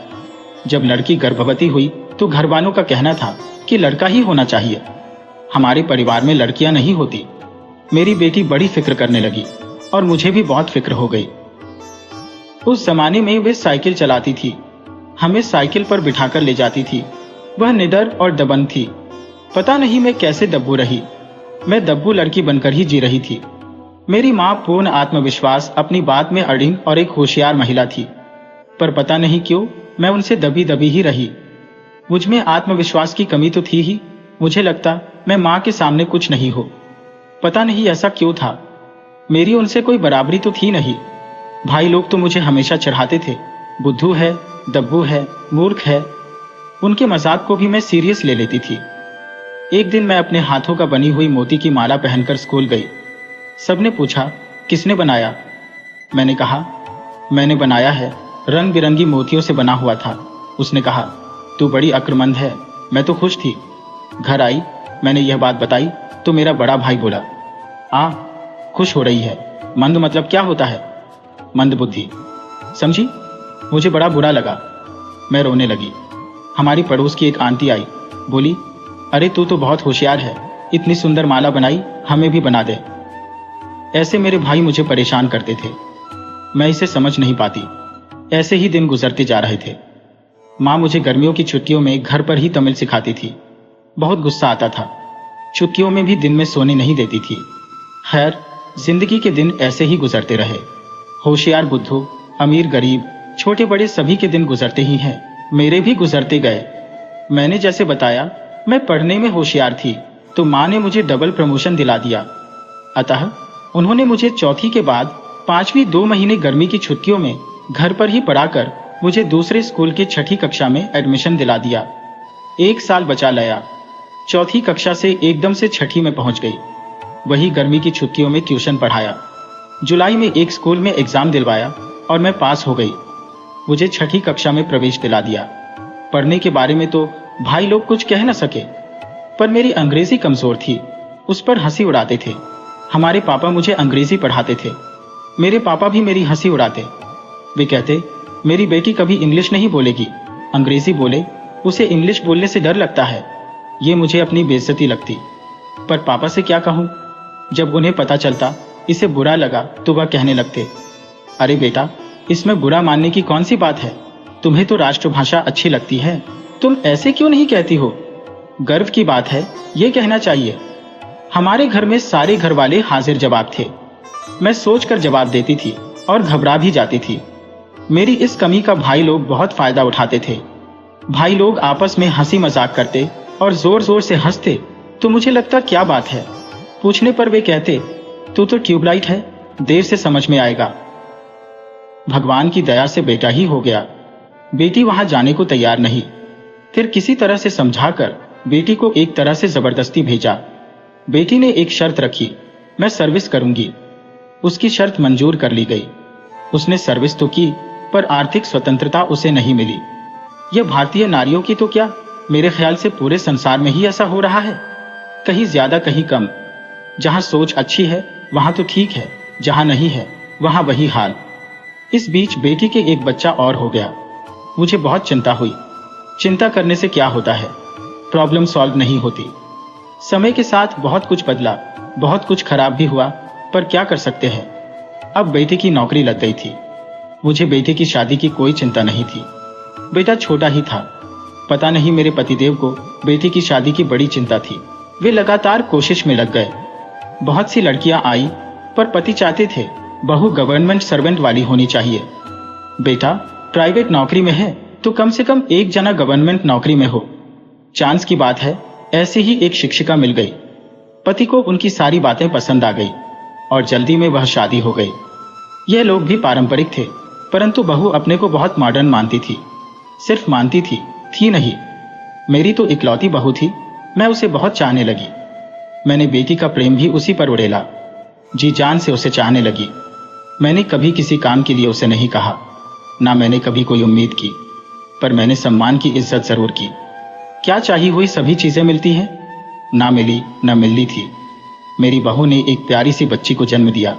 जब लड़की गर्भवती हुई तो घर वालों का कहना था कि लड़का ही होना चाहिए। हमारे परिवार में लड़कियां नहीं होती। मेरी बेटी बड़ी फिक्र करने लगी और मुझे भी बहुत फिक्र हो गई। उस जमाने में वे साइकिल चलाती थी, हमें साइकिल पर बिठाकर ले जाती थी। वह निडर और दबंग थी। पता नहीं मैं कैसे दब्बू रही। मैं दब्बू लड़की बनकर ही जी रही थी। मेरी माँ पूर्ण आत्मविश्वास, अपनी बात में अड़िंग और एक होशियार महिला थी, पर पता नहीं क्यों मैं उनसे दबी दबी ही रही। मुझ में आत्मविश्वास की कमी तो थी ही। मुझे लगता मैं माँ के सामने कुछ नहीं हो। पता नहीं ऐसा क्यों था। मेरी उनसे कोई बराबरी तो थी नहीं। भाई लोग तो मुझे हमेशा चढ़ाते थे, बुद्धू है, दब्बू है, मूर्ख है। उनके मजाक को भी मैं सीरियस ले लेती थी। एक दिन मैं अपने हाथों का बनी हुई मोती की माला पहनकर स्कूल गई। सबने पूछा, किसने बनाया? मैंने कहा, मैंने बनाया है, रंग बिरंगी मोतियों से बना हुआ था। उसने कहा, तू बड़ी अक्लमंद है। मैं तो खुश थी। घर आई, मैंने यह बात बताई तो मेरा बड़ा भाई बोला, खुश हो रही है। मंद मतलब क्या होता है? मंद बुद्धि, समझी? मुझे बड़ा बुरा लगा। मैं रोने लगी। हमारी पड़ोस की एक आंटी आई, बोली, अरे तू तो बहुत होशियार है, इतनी सुंदर माला बनाई, हमें भी बना दे। ऐसे मेरे भाई मुझे परेशान करते थे। मैं इसे समझ नहीं पाती। ऐसे ही दिन गुजरते जा रहे थे। माँ मुझे गर्मियों की छुट्टियों में घर पर ही तमिल सिखाती थी। बहुत गुस्सा आता था। छुट्टियों में भी दिन में सोने नहीं देती थी। खैर, जिंदगी के दिन ऐसे ही गुजरते रहे। होशियार बुद्धू, अमीर गरीब, छोटे बड़े सभी के दिन गुजरते ही हैं। मेरे भी गुजरते गए। मैंने जैसे बताया, मैं पढ़ने में होशियार थी, तो माँ ने मुझे डबल प्रमोशन दिला दिया। अतः उन्होंने मुझे चौथी के बाद 5वीं 2 महीने गर्मी की छुट्टियों में घर पर ही पढ़ाकर मुझे दूसरे स्कूल की 6ठी कक्षा में एडमिशन दिला दिया। 1 साल बचा लाया। चौथी कक्षा से एकदम से 6ठी में पहुंच गई। वही गर्मी की छुट्टियों में ट्यूशन पढ़ाया। जुलाई में एक स्कूल में एग्जाम दिलवाया और मैं पास हो गई। मुझे 6ठी कक्षा में प्रवेश दिला दिया। पढ़ने के बारे में तो भाई लोग कुछ कह न सके, पर मेरी अंग्रेजी कमजोर थी, उस पर हंसी उड़ाते थे। हमारे पापा मुझे अंग्रेजी पढ़ाते थे। मेरे पापा भी मेरी हंसी उड़ाते। वे कहते, मेरी बेटी कभी इंग्लिश नहीं बोलेगी, अंग्रेजी बोले, उसे इंग्लिश बोलने से डर लगता है। ये मुझे अपनी बेइज्जती लगती, पर पापा से क्या कहूँ। जब उन्हें पता चलता इसे बुरा लगा तो वह कहने लगते, अरे बेटा, इसमें बुरा मानने की कौन सी बात है? तुम्हें तो राष्ट्रभाषा अच्छी लगती है, तुम ऐसे क्यों नहीं कहती हो? गर्व की बात है, ये कहना चाहिए। हमारे घर में सारे घर वाले हाजिर जवाब थे। मैं सोचकर जवाब देती थी और घबरा भी जाती थी। मेरी इस कमी का भाई लोग बहुत फायदा उठाते थे। भाई लोग आपस में हंसी मजाक करते और जोर जोर से हंसते, तो मुझे लगता क्या बात है। पूछने पर वे कहते, तू तो ट्यूबलाइट है, देर से समझ में आएगा। भगवान की दया से बेटा ही हो गया। बेटी वहां जाने को तैयार नहीं। फिर किसी तरह से समझाकर बेटी को एक तरह से जबरदस्ती भेजा। बेटी ने एक शर्त रखी, मैं सर्विस करूंगी। उसकी शर्त मंजूर कर ली गई। उसने सर्विस तो की, पर आर्थिक स्वतंत्रता उसे नहीं मिली। यह भारतीय नारियों की तो क्या, मेरे ख्याल से पूरे संसार में ही ऐसा हो रहा है। कहीं ज्यादा कहीं कम। जहां सोच अच्छी है वहां तो ठीक है, जहां नहीं है वहां वही हाल। इस बीच बेटी के एक बच्चा और हो गया। मुझे बहुत चिंता हुई। चिंता करने से क्या होता है, प्रॉब्लम सॉल्व नहीं होती। समय के साथ बहुत कुछ बदला, बहुत कुछ खराब भी हुआ, पर क्या कर सकते हैं। अब बेटे की नौकरी लग गई थी। मुझे बेटे की शादी की कोई चिंता नहीं थी। बेटा छोटा ही था। पता नहीं मेरे पतिदेव को बेटी की शादी की बड़ी चिंता थी। वे लगातार कोशिश में लग गए। बहुत सी लड़कियां आई, पर पति चाहते थे बहू गवर्नमेंट सर्वेंट वाली होनी चाहिए। बेटा प्राइवेट नौकरी में है तो कम से कम एक जना गवर्नमेंट नौकरी में हो। चांस की बात है, ऐसे ही एक शिक्षिका मिल गई। पति को उनकी सारी बातें पसंद आ गई और जल्दी में वह शादी हो गई। यह लोग भी पारंपरिक थे, परंतु बहू अपने को बहुत मॉडर्न मानती थी। सिर्फ मानती थी नहीं। मेरी तो इकलौती बहू थी। मैं उसे बहुत चाहने लगी। मैंने बेटी का प्रेम भी उसी पर उड़ेला। जी जान से उसे चाहने लगी। मैंने कभी किसी काम के लिए उसे नहीं कहा, ना मैंने कभी कोई उम्मीद की, पर मैंने सम्मान की इज्जत जरूर की। क्या चाहिए हुई सभी चीजें मिलती हैं? ना मिली ना मिलनी थी। मेरी बहू ने एक प्यारी सी बच्ची को जन्म दिया।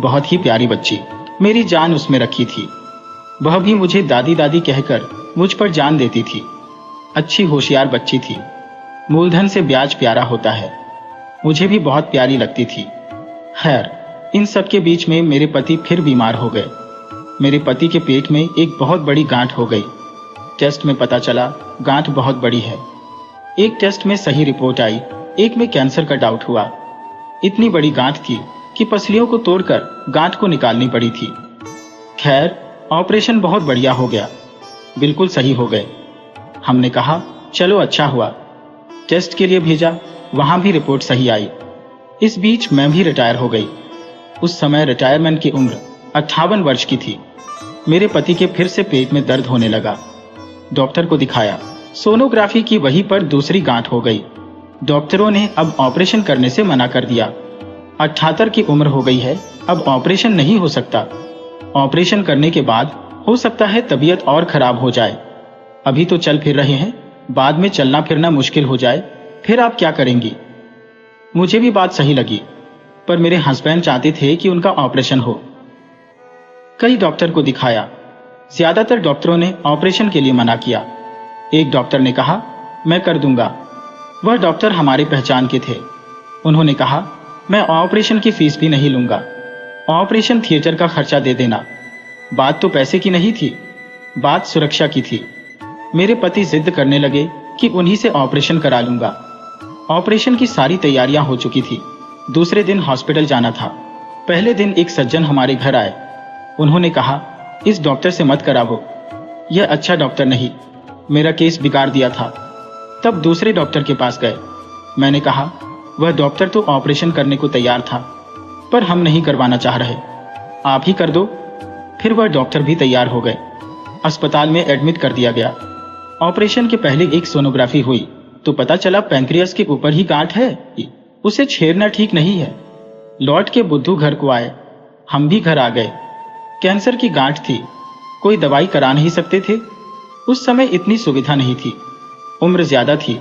बहुत ही प्यारी बच्ची। मेरी जान उसमें रखी थी। वह भी मुझे दादी दादी कहकर मुझ पर जान देती थी। अच्छी होशियार बच्ची थी। मूलधन से ब्याज प्यारा होता है। मुझे भी बहुत प्यारी लगती थी। खैर, इन सब के बीच में मेरे पति फिर बीमार हो गए। मेरे पति के पेट में एक बहुत बड़ी गांठ हो गई। टेस्ट में पता चला गांठ बहुत बड़ी है। एक टेस्ट में सही रिपोर्ट आई, एक में कैंसर का डाउट हुआ। इतनी बड़ी गांठ थी कि पसलियों को तोड़कर गांठ को निकालनी पड़ी थी। खैर, ऑपरेशन बहुत बढ़िया हो गया, बिल्कुल सही हो गए। हमने कहा चलो अच्छा हुआ। टेस्ट के लिए भेजा, वहां भी रिपोर्ट सही आई। इस बीच मैं भी रिटायर हो गई। उस समय रिटायरमेंट की उम्र 58 वर्ष की थी। मेरे पति के फिर से पेट में दर्द होने लगा। डॉक्टर को दिखाया, सोनोग्राफी की वहीं पर दूसरी गांठ हो गई। डॉक्टरों ने अब ऑपरेशन करने से मना कर दिया। 78 की उम्र हो गई है, अब ऑपरेशन नहीं हो सकता। ऑपरेशन करने के बाद हो सकता है तबीयत और खराब हो जाए। अभी तो चल फिर रहे हैं, बाद में चलना फिरना मुश्किल हो जाए, फिर आप क्या करेंगी? मुझे भी बात सही लगी, पर मेरे हस्बैंड चाहते थे कि उनका ऑपरेशन हो। कई डॉक्टर को दिखाया, ज्यादातर डॉक्टरों ने ऑपरेशन के लिए मना किया। एक डॉक्टर ने कहा मैं कर दूंगा। वह डॉक्टर हमारे पहचान के थे। उन्होंने कहा मैं ऑपरेशन की फीस भी नहीं लूंगा, ऑपरेशन थिएटर का खर्चा दे देना। बात तो पैसे की नहीं थी, बात सुरक्षा की थी। मेरे पति जिद करने लगे कि उन्हीं से ऑपरेशन करा लूंगा। ऑपरेशन की सारी तैयारियां हो चुकी थी। दूसरे दिन हॉस्पिटल जाना था। पहले दिन एक सज्जन हमारे घर आए। उन्होंने कहा इस डॉक्टर से मत करावो, यह अच्छा डॉक्टर नहीं, मेरा केस बिगाड़ दिया था। तब दूसरे डॉक्टर के पास गए। मैंने कहा वह डॉक्टर तो ऑपरेशन करने को तैयार था, पर हम नहीं करवाना चाह रहे, आप ही कर दो। फिर वह डॉक्टर भी तैयार हो गए। अस्पताल में एडमिट कर दिया गया। ऑपरेशन के पहले एक सोनोग्राफी हुई तो पता चला पैंक्रियास के ऊपर ही गांठ है, उसे छेड़ना ठीक नहीं है। लौट के बुद्धू घर को आए, हम भी घर आ गए। कैंसर की गांठ थी, कोई दवाई करा नहीं सकते थे। उस समय इतनी सुविधा नहीं थी, उम्र ज्यादा थी।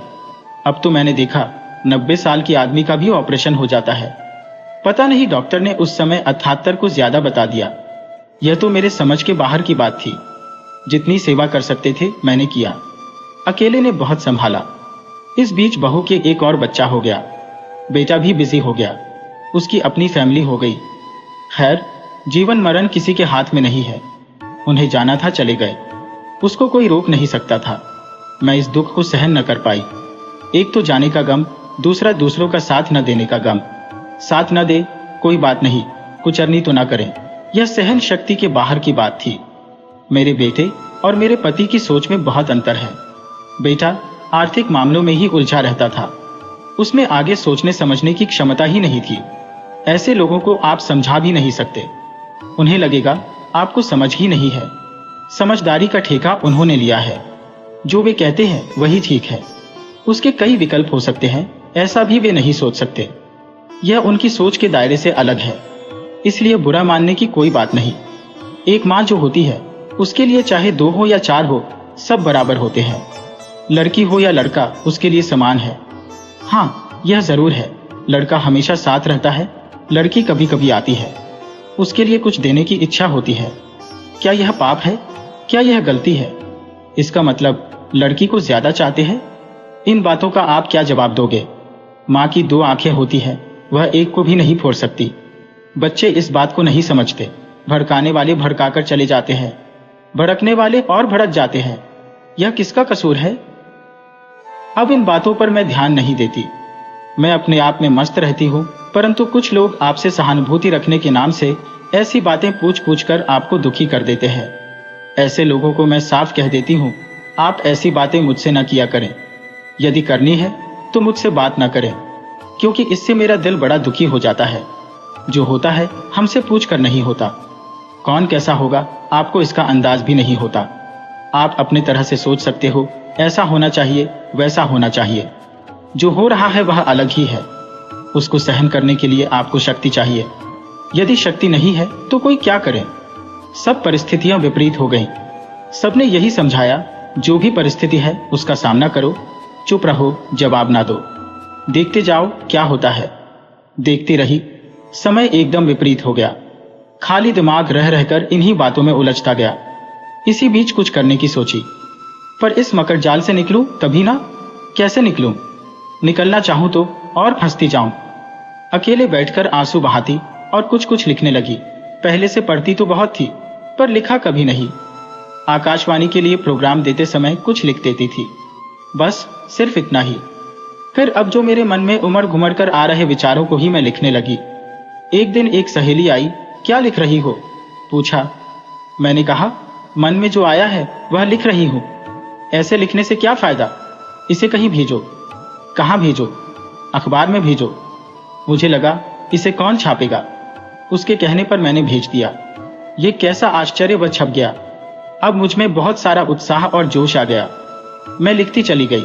अब तो मैंने देखा 90 साल के आदमी का भी ऑपरेशन हो जाता है। पता नहीं डॉक्टर ने उस समय 78 को ज्यादा बता दिया। यह तो मेरे समझ के बाहर की बात थी। जितनी सेवा कर सकते थे मैंने किया। अकेले ने बहुत संभाला। इस बीच बहू के एक और बच्चा हो गया। बेटा भी बिजी हो गया, उसकी अपनी फैमिली हो गई। खैर, जीवन मरण किसी के हाथ में नहीं है। उन्हें जाना था, चले गए, उसको कोई रोक नहीं सकता था। मैं इस दुख को सहन न कर पाई। एक तो जाने का गम, दूसरा दूसरों का साथ न देने का गम। साथ न दे कोई बात नहीं, कुचरनी तो ना करें, यह सहन शक्ति के बाहर की बात थी। मेरे बेटे और मेरे पति की सोच में बहुत अंतर है। बेटा आर्थिक मामलों में ही उलझा रहता था, उसमें आगे सोचने समझने की क्षमता ही नहीं थी। ऐसे लोगों को आप समझा भी नहीं सकते, उन्हें लगेगा आपको समझ ही नहीं है। समझदारी का ठेका उन्होंने लिया है, जो वे कहते हैं वही ठीक है। उसके कई विकल्प हो सकते हैं, ऐसा भी वे नहीं सोच सकते। यह उनकी सोच के दायरे से अलग है, इसलिए बुरा मानने की कोई बात नहीं। एक माँ जो होती है, उसके लिए चाहे 2 हो या 4 हो, सब बराबर होते हैं। लड़की हो या लड़का, उसके लिए समान है। हाँ, यह जरूर है, लड़का हमेशा साथ रहता है, लड़की कभी कभी आती है, उसके लिए कुछ देने की इच्छा होती है। क्या यह पाप है? क्या यह गलती है? इसका मतलब लड़की को ज्यादा चाहते हैं? इन बातों का आप क्या जवाब दोगे? माँ की 2 आंखें होती है, वह एक को भी नहीं फोड़ सकती। बच्चे इस बात को नहीं समझते। भड़काने वाले भड़काकर चले जाते हैं, भड़कने वाले और भड़क जाते हैं। यह किसका कसूर है? अब इन बातों पर मैं ध्यान नहीं देती। मैं अपने आप में मस्त रहती हूँ, परंतु कुछ लोग आपसे सहानुभूति रखने के नाम से ऐसी बातें पूछ पूछ कर आपको दुखी कर देते हैं। ऐसे लोगों को मैं साफ कह देती हूँ, आप ऐसी बातें मुझसे न किया करें। यदि करनी है तो मुझसे बात न करें, क्योंकि इससे मेरा दिल बड़ा दुखी हो जाता है। जो होता है हमसे पूछ कर नहीं होता। कौन कैसा होगा आपको इसका अंदाज भी नहीं होता। आप अपने तरह से सोच सकते हो, ऐसा होना चाहिए, वैसा होना चाहिए। जो हो रहा है वह अलग ही है, उसको सहन करने के लिए आपको शक्ति चाहिए। यदि शक्ति नहीं है तो कोई क्या करे? सब परिस्थितियां विपरीत हो गईं। सबने यही समझाया, जो भी परिस्थिति है उसका सामना करो, चुप रहो, जवाब ना दो, देखते जाओ क्या होता है। देखती रही, समय एकदम विपरीत हो गया। खाली दिमाग रह रहकर इन्हीं बातों में उलझता गया। इसी बीच कुछ करने की सोची, पर इस मकर जाल से निकलूं तभी ना। कैसे निकलूं? निकलना चाहूं तो और फंसती जाऊं। अकेले बैठकर आंसू बहाती और कुछ कुछ लिखने लगी। पहले से पढ़ती तो बहुत थी, पर लिखा कभी नहीं। आकाशवाणी के लिए प्रोग्राम देते समय कुछ लिख देती थी, बस सिर्फ इतना ही। फिर अब जो मेरे मन में उमड़ घुमड़ कर आ रहे विचारों को ही मैं लिखने लगी। एक दिन एक सहेली आई। क्या लिख रही हो? पूछा। मैंने कहा, मन में जो आया है वह लिख रही हूं। ऐसे लिखने से क्या फायदा? इसे कहीं भेजो। कहाँ भेजो? अखबार में भेजो। मुझे लगा इसे कौन छापेगा। उसके कहने पर मैंने भेज दिया। ये कैसा आश्चर्य वह छप गया। अब मुझ में बहुत सारा उत्साह और जोश आ गया। मैं लिखती चली गई,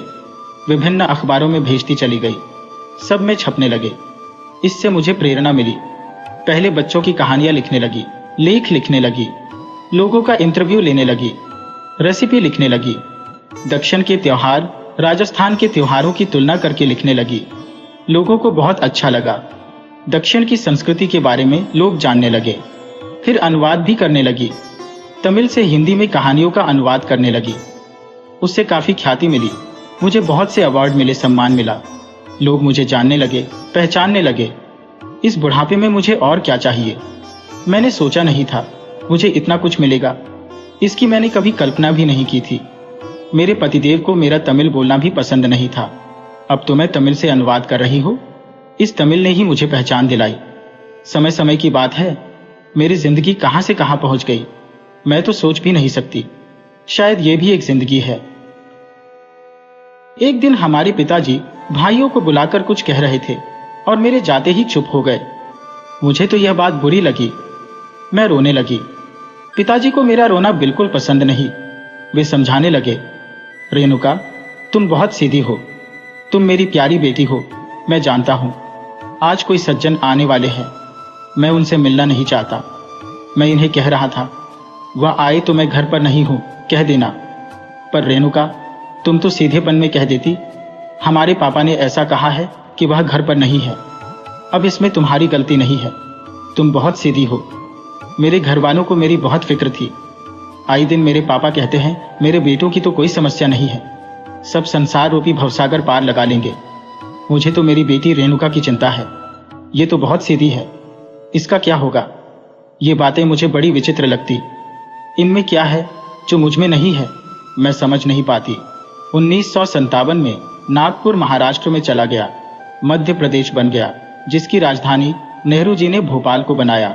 विभिन्न अखबारों में भेजती चली गई। सब में छपने लगे। इससे मुझे प्रेरणा मिली। पहले बच्चों की कहानियां लिखने लगी, लेख लिखने लगी, लोगों का इंटरव्यू लेने लगी, रेसिपी लिखने लगी, दक्षिण के त्योहार राजस्थान के त्योहारों की तुलना करके लिखने लगी। लोगों को बहुत अच्छा लगा। दक्षिण की संस्कृति के बारे में लोग जानने लगे। फिर अनुवाद भी करने लगी। तमिल से हिंदी में कहानियों का अनुवाद करने लगी। उससे काफी ख्याति मिली। मुझे बहुत से अवार्ड मिले, सम्मान मिला। लोग मुझे जानने लगे, पहचानने लगे। इस बुढ़ापे में मुझे और क्या चाहिए? मैंने सोचा नहीं था मुझे इतना कुछ मिलेगा। इसकी मैंने कभी कल्पना भी नहीं की थी। मेरे पतिदेव को मेरा तमिल बोलना भी पसंद नहीं था। अब तो मैं तमिल से अनुवाद कर रही हूँ। इस तमिल ने ही मुझे पहचान दिलाई। समय समय की बात है, मेरी जिंदगी कहां से कहां पहुंच गई, मैं तो सोच भी नहीं सकती। शायद ये भी एक जिंदगी है। एक दिन हमारे पिताजी भाइयों को बुलाकर कुछ कह रहे थे और मेरे जाते ही चुप हो गए। मुझे तो यह बात बुरी लगी। मैं रोने लगी। पिताजी को मेरा रोना बिल्कुल पसंद नहीं। वे समझाने लगे, रेणुका, तुम बहुत सीधी हो, तुम मेरी प्यारी बेटी हो। मैं जानता हूं आज कोई सज्जन आने वाले हैं। मैं उनसे मिलना नहीं चाहता। मैं इन्हें कह रहा था वह आए तो मैं घर पर नहीं हूं, कह देना। पर रेणुका, तुम तो सीधेपन में कह देती, हमारे पापा ने ऐसा कहा है कि वह घर पर नहीं है। अब इसमें तुम्हारी गलती नहीं है। तुम बहुत सीधी हो। मेरे घर वालों को मेरी बहुत फिक्र थी। आए दिन मेरे पापा कहते हैं मेरे बेटों की तो कोई समस्या नहीं है, सब संसार रूपी भवसागर पार लगा लेंगे। मुझे तो मेरी बेटी रेणुका की चिंता है। ये तो बहुत सीधी है, इसका क्या होगा? ये बातें मुझे बड़ी विचित्र लगती। इनमें क्या है जो मुझ में नहीं है, मैं समझ नहीं पाती। 1957 में नागपुर महाराष्ट्र में चला गया। मध्य प्रदेश बन गया, जिसकी राजधानी नेहरू जी ने भोपाल को बनाया।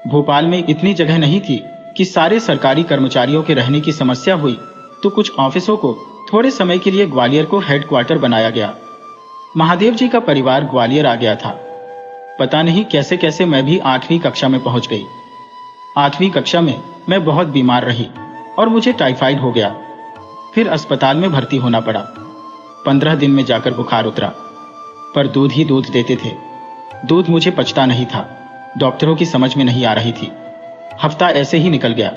भोपाल में इतनी जगह नहीं थी कि सारे सरकारी कर्मचारियों के रहने की समस्या हुई, तो कुछ ऑफिसों को थोड़े समय के लिए ग्वालियर को हेडक्वार्टर बनाया गया। महादेव जी का परिवार ग्वालियर आ गया था। पता नहीं कैसे कैसे मैं भी 8वीं कक्षा में पहुंच गई। 8वीं कक्षा में मैं बहुत बीमार रही और मुझे टाइफाइड हो गया। फिर अस्पताल में भर्ती होना पड़ा। 15 दिन में जाकर बुखार उतरा, पर दूध ही दूध देते थे। दूध मुझे पचता नहीं था। डॉक्टरों की समझ में नहीं आ रही थी। हफ्ता ऐसे ही निकल गया।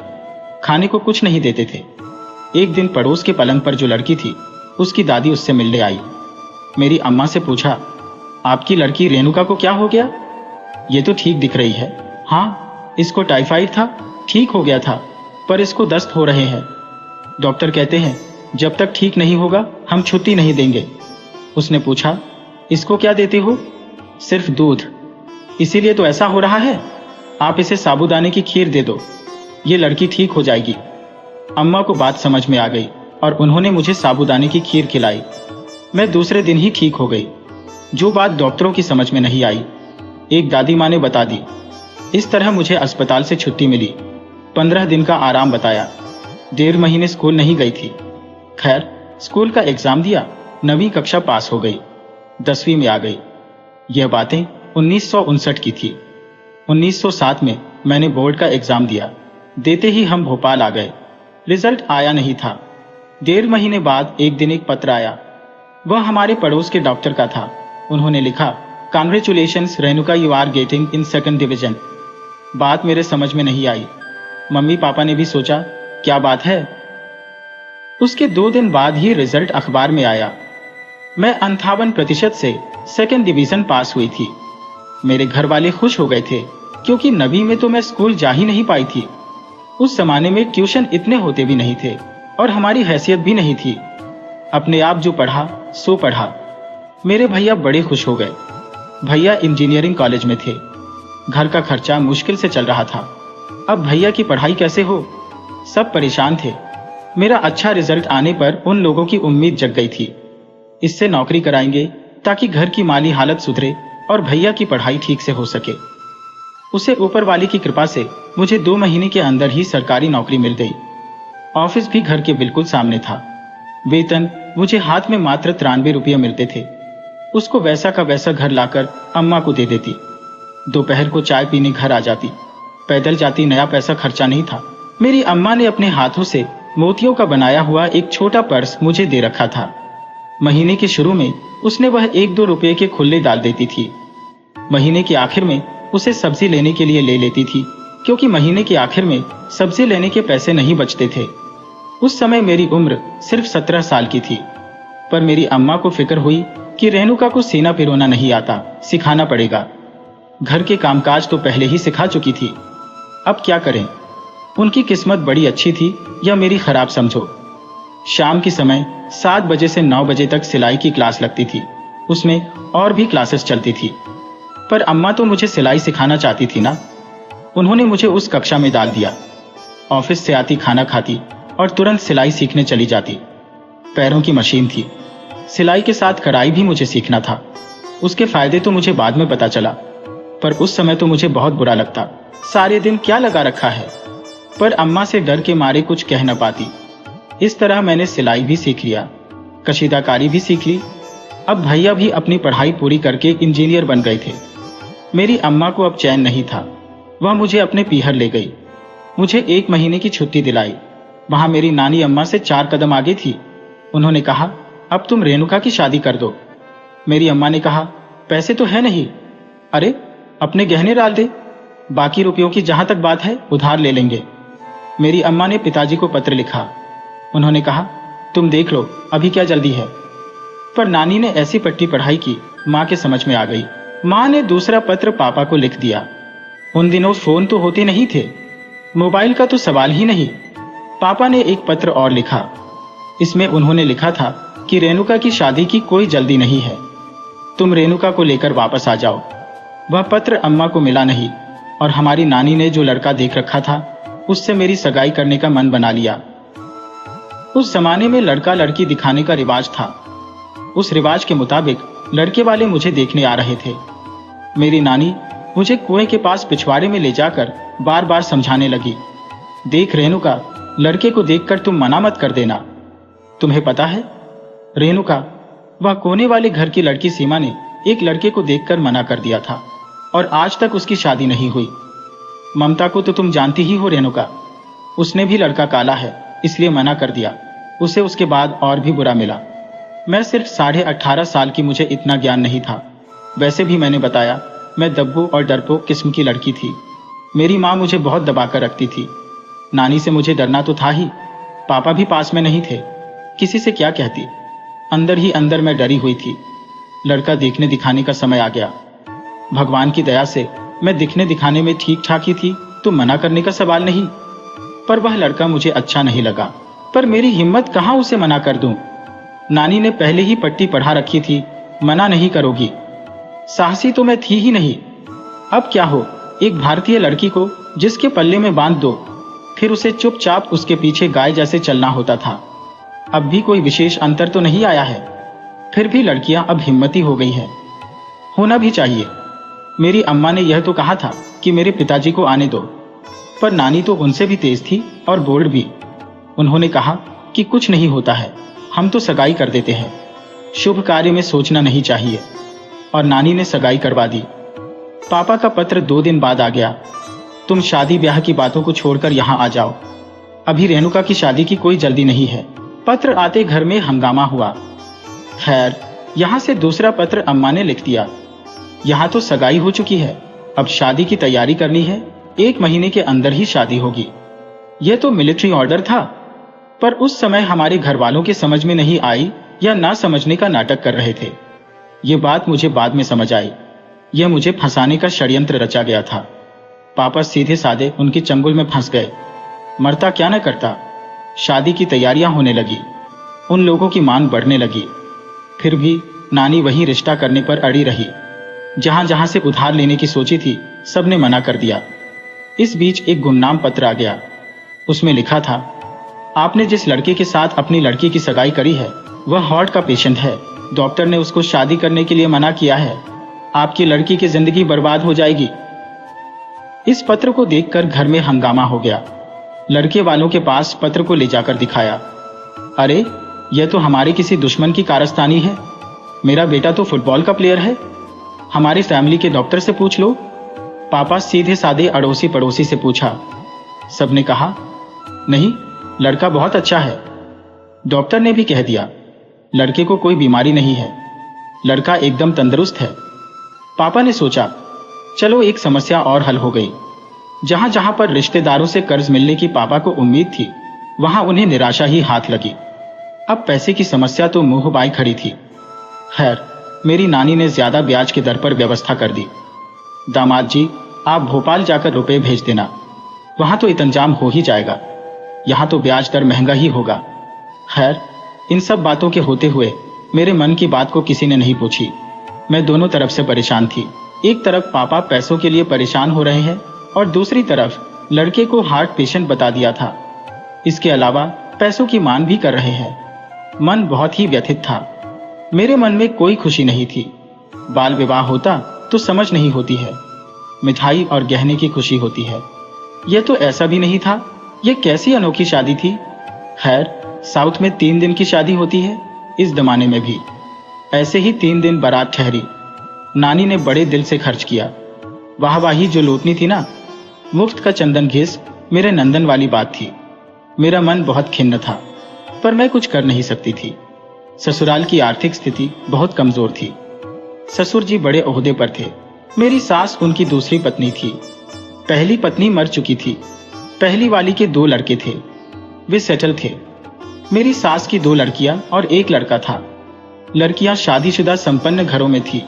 खाने को कुछ नहीं देते थे। एक दिन पड़ोस के पलंग पर जो लड़की थी, उसकी दादी उससे मिलने आई। मेरी अम्मा से पूछा, आपकी लड़की रेणुका को क्या हो गया? ये तो ठीक दिख रही है। हाँ, इसको टाइफाइड था, ठीक हो गया था, पर इसको दस्त हो रहे हैं। डॉक्टर कहते हैं जब तक ठीक नहीं होगा हम छुट्टी नहीं देंगे। उसने पूछा, इसको क्या देते हो? सिर्फ दूध। इसीलिए तो ऐसा हो रहा है। आप इसे साबूदाने की खीर दे दो, ये लड़की ठीक हो जाएगी। अम्मा को बात समझ में आ गई और उन्होंने मुझे साबूदाने की खीर खिलाई। मैं दूसरे दिन ही ठीक हो गई। जो बात डॉक्टरों की समझ में नहीं आई, एक दादी माँ ने बता दी। इस तरह मुझे अस्पताल से छुट्टी मिली। 15 दिन का आराम बताया। 1.5 महीने स्कूल नहीं गई थी। खैर, स्कूल का एग्जाम दिया, 9वीं कक्षा पास हो गई, 10वीं में आ गई। यह बातें 1959 की थी। 1907 में मैंने बोर्ड का एग्जाम दिया। देते ही हम भोपाल आ गए। रिजल्ट आया नहीं था। 1.5 महीने बाद एक दिन एक पत्र आया। वह हमारे पड़ोस के डॉक्टर का था। उन्होंने लिखा, congratulations Renuka, you are getting in 2nd division. बात मेरे समझ में नहीं आई। मम्मी पापा ने भी सोचा क्या बात है। उसके 2 दिन बाद ही रिजल्ट अखबार में आया। मैं 58% से 2nd डिवीजन पास हुई थी। मेरे घर वाले खुश हो गए थे क्योंकि नबी में तो मैं स्कूल जा ही नहीं पाई थी। उस जमाने में ट्यूशन इतने होते भी नहीं थे और हमारी हैसियत भी नहीं थी। अपने आप जो पढ़ा सो पढ़ा। मेरे भैया बड़े खुश हो गए। भैया इंजीनियरिंग कॉलेज में थे। घर का खर्चा मुश्किल से चल रहा था। अब भैया की पढ़ाई कैसे हो? सब परेशान थे। मेरा अच्छा रिजल्ट आने पर उन लोगों की उम्मीद जग गई थी। इससे नौकरी कराएंगे ताकि घर की माली हालत सुधरे और भैया की पढ़ाई ठीक से हो सके। उसे ऊपर वाली की कृपा से मुझे 2 महीने के अंदर ही सरकारी नौकरी मिल गई। ऑफिस भी घर के बिल्कुल सामने था। वेतन मुझे हाथ में मात्र 93 रुपये मिलते थे। उसको वैसा का वैसा घर लाकर अम्मा को दे देती। दोपहर को चाय पीने घर आ जाती। पैदल जाती, नया पैसा खर्चा नहीं था। मेरी अम्मा ने अपने हाथों से मोतियों का बनाया हुआ एक छोटा पर्स मुझे दे रखा था। महीने के शुरू में उसने वह 1-2 रुपये के खुल्ले डाल देती थी। महीने के आखिर में उसे सब्जी लेने के लिए ले लेती थी, क्योंकि महीने के आखिर में सब्जी लेने के पैसे नहीं बचते थे। उस समय मेरी उम्र सिर्फ 17 साल की थी। पर मेरी अम्मा को फिक्र हुई कि रेणुका को सीना पिरोना नहीं आता, सिखाना पड़ेगा। घर के कामकाज तो पहले ही सिखा चुकी थी, अब क्या करें। उनकी किस्मत बड़ी अच्छी थी या मेरी खराब समझो। शाम के समय 7 बजे से 9 बजे तक सिलाई की क्लास लगती थी। उसमें और भी क्लासेस चलती थी। पर अम्मा तो मुझे सिलाई सिखाना चाहती थी ना। उन्होंने मुझे उस कक्षा में डाल दिया। ऑफिस से आती, खाना खाती और तुरंत सिलाई सीखने चली जाती। पैरों की मशीन थी। सिलाई के साथ कढ़ाई भी मुझे सीखना था। उसके फायदे तो मुझे बाद में पता चला, पर उस समय तो मुझे बहुत बुरा लगता। सारे दिन क्या लगा रखा है। पर अम्मा से डर के मारे कुछ कह न पाती। इस तरह मैंने सिलाई भी सीख लिया, कशीदाकारी भी सीख ली। अब भैया भी अपनी पढ़ाई पूरी करके इंजीनियर बन गए थे। मेरी अम्मा को अब चैन नहीं था। वह मुझे अपने पीहर ले गई। मुझे 1 महीने की छुट्टी दिलाई। वहां मेरी नानी अम्मा से 4 कदम आगे थी। उन्होंने कहा, अब तुम रेणुका की शादी कर दो। मेरी अम्मा ने कहा, पैसे तो है नहीं। अरे, अपने गहने डाल दे, बाकी रुपयों की जहां तक बात है उधार ले लेंगे। मेरी अम्मा ने पिताजी को पत्र लिखा। उन्होंने कहा, तुम देख लो, अभी क्या जल्दी है। पर नानी ने ऐसी पट्टी पढ़ाई की माँ के समझ में आ गई। माँ ने दूसरा पत्र पापा को लिख दिया। उन दिनों फोन तो होते नहीं थे, मोबाइल का तो सवाल ही नहीं। पापा ने एक पत्र और लिखा। इसमें उन्होंने लिखा था कि रेणुका की शादी की कोई जल्दी नहीं है, तुम रेणुका को लेकर वापस आ जाओ। वह पत्र अम्मा को मिला नहीं और हमारी नानी ने जो लड़का देख रखा था उससे मेरी सगाई करने का मन बना लिया। उस जमाने में लड़का लड़की दिखाने का रिवाज था। उस रिवाज के मुताबिक लड़के वाले मुझे देखने आ रहे थे। मेरी नानी मुझे कुएं के पास पिछवाड़े में ले जाकर बार बार समझाने लगी, देख रेणुका, लड़के को देखकर तुम मना मत कर देना। तुम्हें पता है रेणुका, वह कोने वाले घर की लड़की सीमा ने एक लड़के को देखकर मना कर दिया था और आज तक उसकी शादी नहीं हुई। ममता को तो तुम जानती ही हो रेणुका, उसने भी लड़का काला है इसलिए मना कर दिया। उसे उसके बाद और भी बुरा मिला। मैं सिर्फ 18.5 साल की, मुझे इतना ज्ञान नहीं था। वैसे भी मैंने बताया, मैं दब्बू और डरपोक किस्म की लड़की थी। मेरी माँ मुझे बहुत दबाकर रखती थी। नानी से मुझे डरना तो था ही, पापा भी पास में नहीं थे, किसी से क्या कहती। अंदर ही अंदर मैं डरी हुई थी। लड़का देखने दिखाने का समय आ गया। भगवान की दया से मैं दिखने दिखाने में ठीक ठाक ही थी, तो मना करने का सवाल नहीं। पर वह लड़का मुझे अच्छा नहीं लगा। पर मेरी हिम्मत कहाँ उसे मना कर दूं। नानी ने पहले ही पट्टी पढ़ा रखी थी, मना नहीं करोगी। साहसी तो मैं थी ही नहीं। अब क्या हो, एक भारतीय लड़की को जिसके पल्ले में बांध दो, फिर उसे चुपचाप उसके पीछे गाय जैसे चलना होता था। अब भी कोई विशेष अंतर तो नहीं आया है। फिर भी लड़कियां अब हिम्मती हो गई हैं, होना भी चाहिए। मेरी अम्मा ने यह तो कहा था कि मेरे पिताजी को आने दो, पर नानी तो उनसे भी तेज थी और बोल्ड भी। उन्होंने कहा कि कुछ नहीं होता है, हम तो सगाई कर देते हैं, शुभ कार्य में सोचना नहीं चाहिए। और नानी ने सगाई करवा दी। पापा का पत्र 2 दिन बाद आ गया, तुम शादी ब्याह की बातों को छोड़कर यहाँ आ जाओ, अभी रेणुका की शादी की कोई जल्दी नहीं है। पत्र आते घर में हंगामा हुआ। खैर, यहाँ से दूसरा पत्र अम्मा ने लिख दिया। यहाँ तो सगाई हो चुकी है, अब शादी की तैयारी करनी है, 1 महीने के अंदर ही शादी होगी। यह तो मिलिट्री ऑर्डर था, पर उस समय हमारे घर वालों के समझ में नहीं आई या ना समझने का नाटक कर रहे थे। ये बात मुझे बाद में समझ आई, यह मुझे फंसाने का षड्यंत्र रचा गया था। पापा सीधे साधे उनकी चंगुल में फंस गए। मरता क्या न करता। शादी की तैयारियां होने लगी, उन लोगों की मांग बढ़ने लगी। फिर भी नानी वही रिश्ता करने पर अड़ी रही। जहां जहां से उधार लेने की सोची थी, सबने मना कर दिया। इस बीच एक गुमनाम पत्र आ गया। उसमें लिखा था, आपने जिस लड़के के साथ अपनी लड़की की सगाई करी है वह हार्ट का पेशेंट है। डॉक्टर ने उसको शादी करने के लिए मना किया है। आपकी लड़की की जिंदगी बर्बाद हो जाएगी। इस पत्र को देखकर घर में हंगामा हो गया। लड़के वालों के पास पत्र को ले जाकर दिखाया। अरे, यह तो हमारे किसी दुश्मन की कारस्तानी है। मेरा बेटा तो फुटबॉल का प्लेयर है। हमारी फैमिली के डॉक्टर से पूछ लो। पापा सीधे साधे अड़ोसी पड़ोसी से पूछा। सबने कहा, नहीं, लड़का बहुत अच्छा है। डॉक्टर ने भी कह दिया, लड़के को कोई बीमारी नहीं है, लड़का एकदम तंदुरुस्त है। पापा ने सोचा, चलो एक समस्या और हल हो गई। जहां जहां पर रिश्तेदारों से कर्ज मिलने की पापा को उम्मीद थी, वहां उन्हें निराशा ही हाथ लगी। अब पैसे की समस्या तो मुंह बाई खड़ी थी। खैर, मेरी नानी ने ज्यादा ब्याज की दर पर व्यवस्था कर दी। दामाद जी, आप भोपाल जाकर रुपए भेज देना, वहां तो इंतजाम हो ही जाएगा। यहां तो ब्याज दर महंगा ही होगा। खैर, इन सब बातों के होते हुए मेरे मन की बात को किसी ने नहीं पूछी। मैं दोनों तरफ से परेशान थी। एक तरफ पापा पैसों के लिए परेशान हो रहे हैं और दूसरी तरफ लड़के को हार्ट पेशेंट बता दिया था। इसके अलावा पैसों की मांग भी कर रहे हैं। मन बहुत ही व्यथित था। मेरे मन में कोई खुशी नहीं थी। बाल विवाह होता तो समझ नहीं होती है, मिठाई और गहने की खुशी होती है। यह तो ऐसा भी नहीं था। यह कैसी अनोखी शादी थी। खैर, साउथ में 3 दिन की शादी होती है, इस जमाने में भी। ऐसे ही 3 दिन बारात ठहरी। नानी ने बड़े दिल से खर्च किया। वाहवाही जो लूटनी थी ना, मुफ्त का चंदन घिस मेरे नंदन वाली बात थी। मेरा मन बहुत खिन्न था, पर मैं कुछ कर नहीं सकती थी। ससुराल की आर्थिक स्थिति बहुत कमजोर थी। ससुर जी बड़े ओहदे पर थे। मेरी सास उनकी दूसरी पत्नी थी। पहली पत्नी मर चुकी थी। पहली वाली के 2 लड़के थे, वे सेटल थे। मेरी सास की 2 लड़कियां और 1 लड़का था। लड़कियां शादीशुदा संपन्न घरों में थी।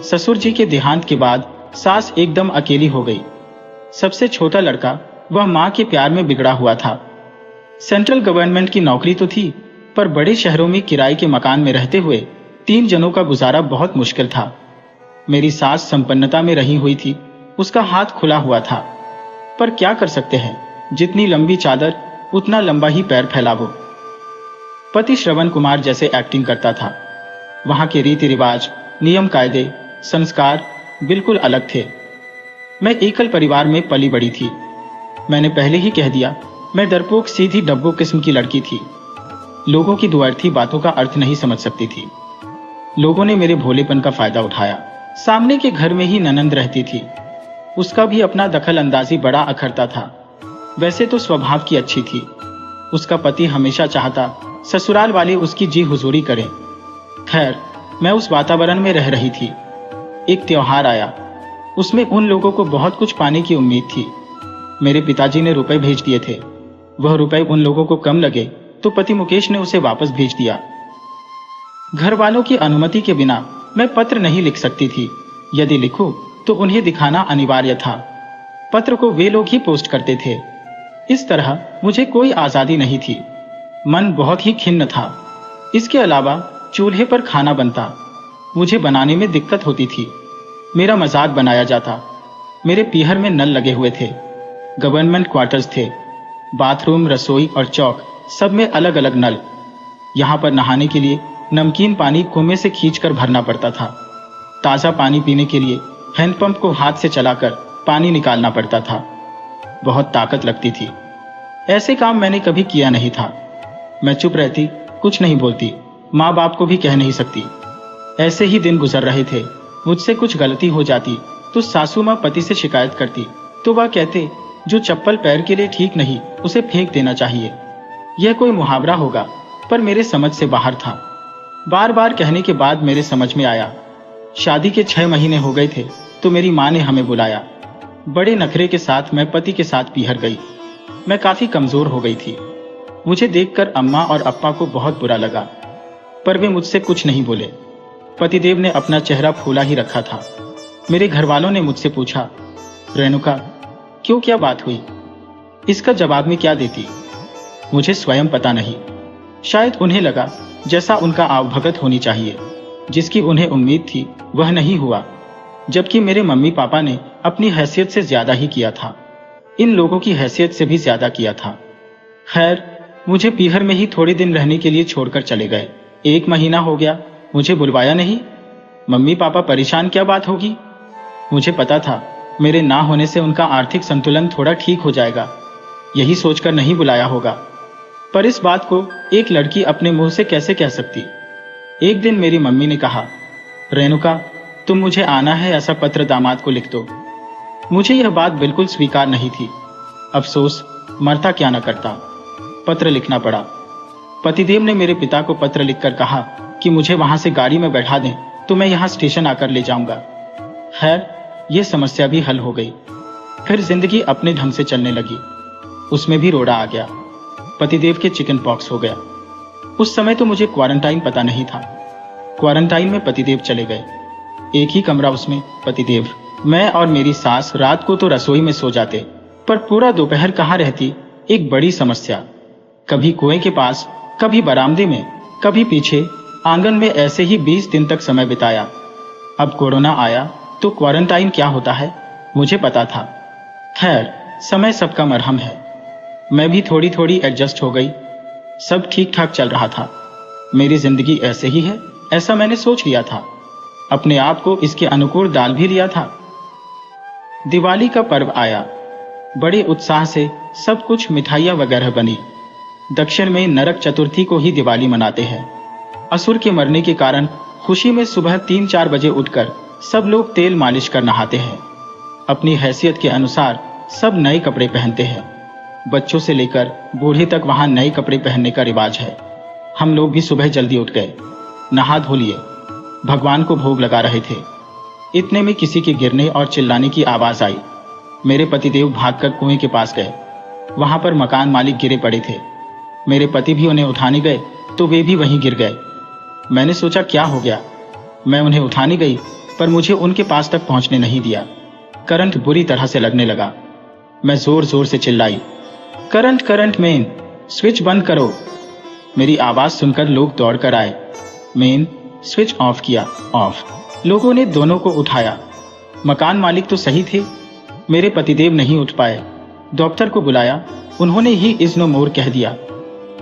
ससुर जी के देहांत के बाद सास एकदम अकेली हो गई। सबसे छोटा लड़का, वह मां के प्यार में बिगड़ा हुआ था। सेंट्रल गवर्नमेंट की नौकरी तो थी, पर बड़े शहरों में किराए के मकान में रहते हुए 3 जनों का गुजारा बहुत मुश्किल था। मेरी सास संपन्नता में रही हुई थी, उसका हाथ खुला हुआ था। पर क्या कर सकते हैं, जितनी लंबी चादर उतना लंबा ही पैर फैलावो। पति श्रवण कुमार जैसे एक्टिंग करता था। वहां के रीति रिवाज, नियम कायदे, संस्कार बिल्कुल अलग थे। मैं एकल परिवार में पली बड़ी थी। मैंने पहले ही कह दिया, मैं डरपोक सीधी डब्बो किस्म की लड़की थी। लोगों की दुअर्थी बातों का अर्थ नहीं समझ सकती थी। लोगों ने मेरे भोलेपन का फायदा उठाया। सामने के घर में ही ननंद रहती थी। उसका भी अपना दखल अंदाजी बड़ा अखरता था। वैसे तो स्वभाव की अच्छी थी। उसका पति हमेशा चाहता ससुराल वाले उसकी जी हुजूरी करें। खैर, मैं उस वातावरण में रह रही थी। एक त्योहार आया। उसमें उन लोगों को बहुत कुछ पाने की उम्मीद थी। मेरे पिताजी ने रुपए भेज दिए थे। वह रुपए उन लोगों को कम लगे तो पति मुकेश ने उसे वापस भेज दिया। घर वालों की अनुमति के बिना मैं पत्र नहीं लिख सकती थी। यदि लिखूं तो उन्हें दिखाना अनिवार्य था। पत्र को वे लोग ही पोस्ट करते थे। इस तरह मुझे कोई आजादी नहीं थी। मन बहुत ही खिन्न था। इसके अलावा चूल्हे पर खाना बनता, मुझे बनाने में दिक्कत होती थी। मेरा मजाक बनाया जाता। मेरे पीहर में नल लगे हुए थे। गवर्नमेंट क्वार्टर्स थे। बाथरूम, रसोई और चौक सब में अलग अलग नल। यहाँ पर नहाने के लिए नमकीन पानी कुएं से खींचकर भरना पड़ता था। ताज़ा पानी पीने के लिए हैंडपंप को हाथ से चलाकर पानी निकालना पड़ता था। बहुत ताकत लगती थी। ऐसे काम मैंने कभी किया नहीं था। मैं चुप रहती, कुछ नहीं बोलती, माँ बाप को भी कह नहीं सकती। ऐसे ही दिन गुजर रहे थे। मुझसे कुछ गलती हो जाती तो सासू माँ पति से शिकायत करती तो वह कहते, जो चप्पल पैर के लिए ठीक नहीं उसे फेंक देना चाहिए। यह कोई मुहावरा होगा, पर मेरे समझ से बाहर था। बार बार कहने के बाद मेरे समझ में आया। शादी के 6 महीने हो गए थे तो मेरी माँ ने हमें बुलाया। बड़े नखरे के साथ मैं पति के साथ पीहर गई। मैं काफी कमजोर हो गई थी। मुझे देखकर अम्मा और अप्पा को बहुत बुरा लगा, पर वे मुझसे कुछ नहीं बोले। पतिदेव ने अपना चेहरा फूला ही रखा था। मेरे घर वालों ने मुझसे पूछा, रेणुका, क्यों, क्या बात हुई? इसका जवाब में क्या देती? मुझे स्वयं पता नहीं। शायद उन्हें लगा जैसा उनका आवभगत होनी चाहिए, जिसकी उन्हें उम्मीद थी वह नहीं हुआ, जबकि मेरे मम्मी पापा ने अपनी हैसियत से ज्यादा ही किया था, इन लोगों की हैसियत से भी ज्यादा किया था। खैर, मुझे पीहर में ही थोड़े दिन रहने के लिए छोड़कर चले गए। 1 महीना हो गया, मुझे बुलवाया नहीं। मम्मी पापा परेशान, क्या बात होगी? मुझे पता था मेरे ना होने से उनका आर्थिक संतुलन थोड़ा ठीक हो जाएगा, यही सोचकर नहीं बुलाया होगा। पर इस बात को एक लड़की अपने मुंह से कैसे कह सकती? एक दिन मेरी मम्मी ने कहा, रेणुका, तुम मुझे आना है ऐसा पत्र दामाद को लिख दो। मुझे यह बात बिल्कुल स्वीकार नहीं थी। अफसोस, मरता क्या न करता। पत्र लिखना पड़ा। पतिदेव ने मेरे पिता को पत्र लिखकर कहा कि मुझे वहां से गाड़ी में बैठा दें तो मैं यहां स्टेशन आकर ले जाऊंगा। खैर, यह समस्या भी हल हो गई। फिर जिंदगी अपने ढंग से चलने लगी। उसमें भी रोड़ा आ गया। पतिदेव के चिकन पॉक्स हो गया। उस समय तो मुझे क्वारंटाइन पता नहीं था। क्वारंटाइन में पतिदेव चले गए। एक ही कमरा, उसमें पतिदेव, मैं और मेरी सास रात को तो रसोई में सो जाते, पर पूरा दोपहर कहाँ रहती, एक बड़ी समस्या। कभी कुएं के पास, कभी बरामदे में, कभी पीछे आंगन में, ऐसे ही 20 दिन तक समय बिताया। अब कोरोना आया तो क्वारंटाइन क्या होता है मुझे पता था। खैर, समय सबका मरहम है। मैं भी थोड़ी थोड़ी एडजस्ट हो गई। सब ठीक ठाक चल रहा था। मेरी जिंदगी ऐसे ही है, ऐसा मैंने सोच लिया था। अपने आप को इसके अनुकूल डाल भी लिया था। दिवाली का पर्व आया। बड़े उत्साह से सब कुछ मिठाइयाँ वगैरह बनी। दक्षिण में नरक चतुर्थी को ही दिवाली मनाते हैं। असुर के मरने के कारण खुशी में सुबह 3-4 बजे उठकर सब लोग तेल मालिश कर नहाते हैं। अपनी हैसियत के अनुसार सब नए कपड़े पहनते हैं। बच्चों से लेकर बूढ़े तक वहां नए कपड़े पहनने का रिवाज है। हम लोग भी सुबह जल्दी उठ गए, नहा धो लिए, भगवान को भोग लगा रहे थे। इतने में किसी के गिरने और चिल्लाने की आवाज आई। मेरे पतिदेव भागकर कुएं के पास गए। वहां पर मकान मालिक गिरे पड़े थे। मेरे पति भी उन्हें उठाने गए तो वे भी वहीं गिर गए। मैंने सोचा क्या हो गया। मैं उन्हें उठाने गई, पर मुझे उनके पास तक पहुंचने नहीं दिया। करंट बुरी तरह से लगने लगा। मैं जोर जोर से चिल्लाई, करंट करंट, मेन स्विच बंद करो। मेरी आवाज सुनकर लोग दौड़कर आए। मेन स्विच ऑफ किया, ऑफ। लोगों ने दोनों को उठाया। मकान मालिक तो सही थे, मेरे पतिदेव नहीं उठ पाए। डॉक्टर को बुलाया, उन्होंने ही इज़्नो मोर कह दिया।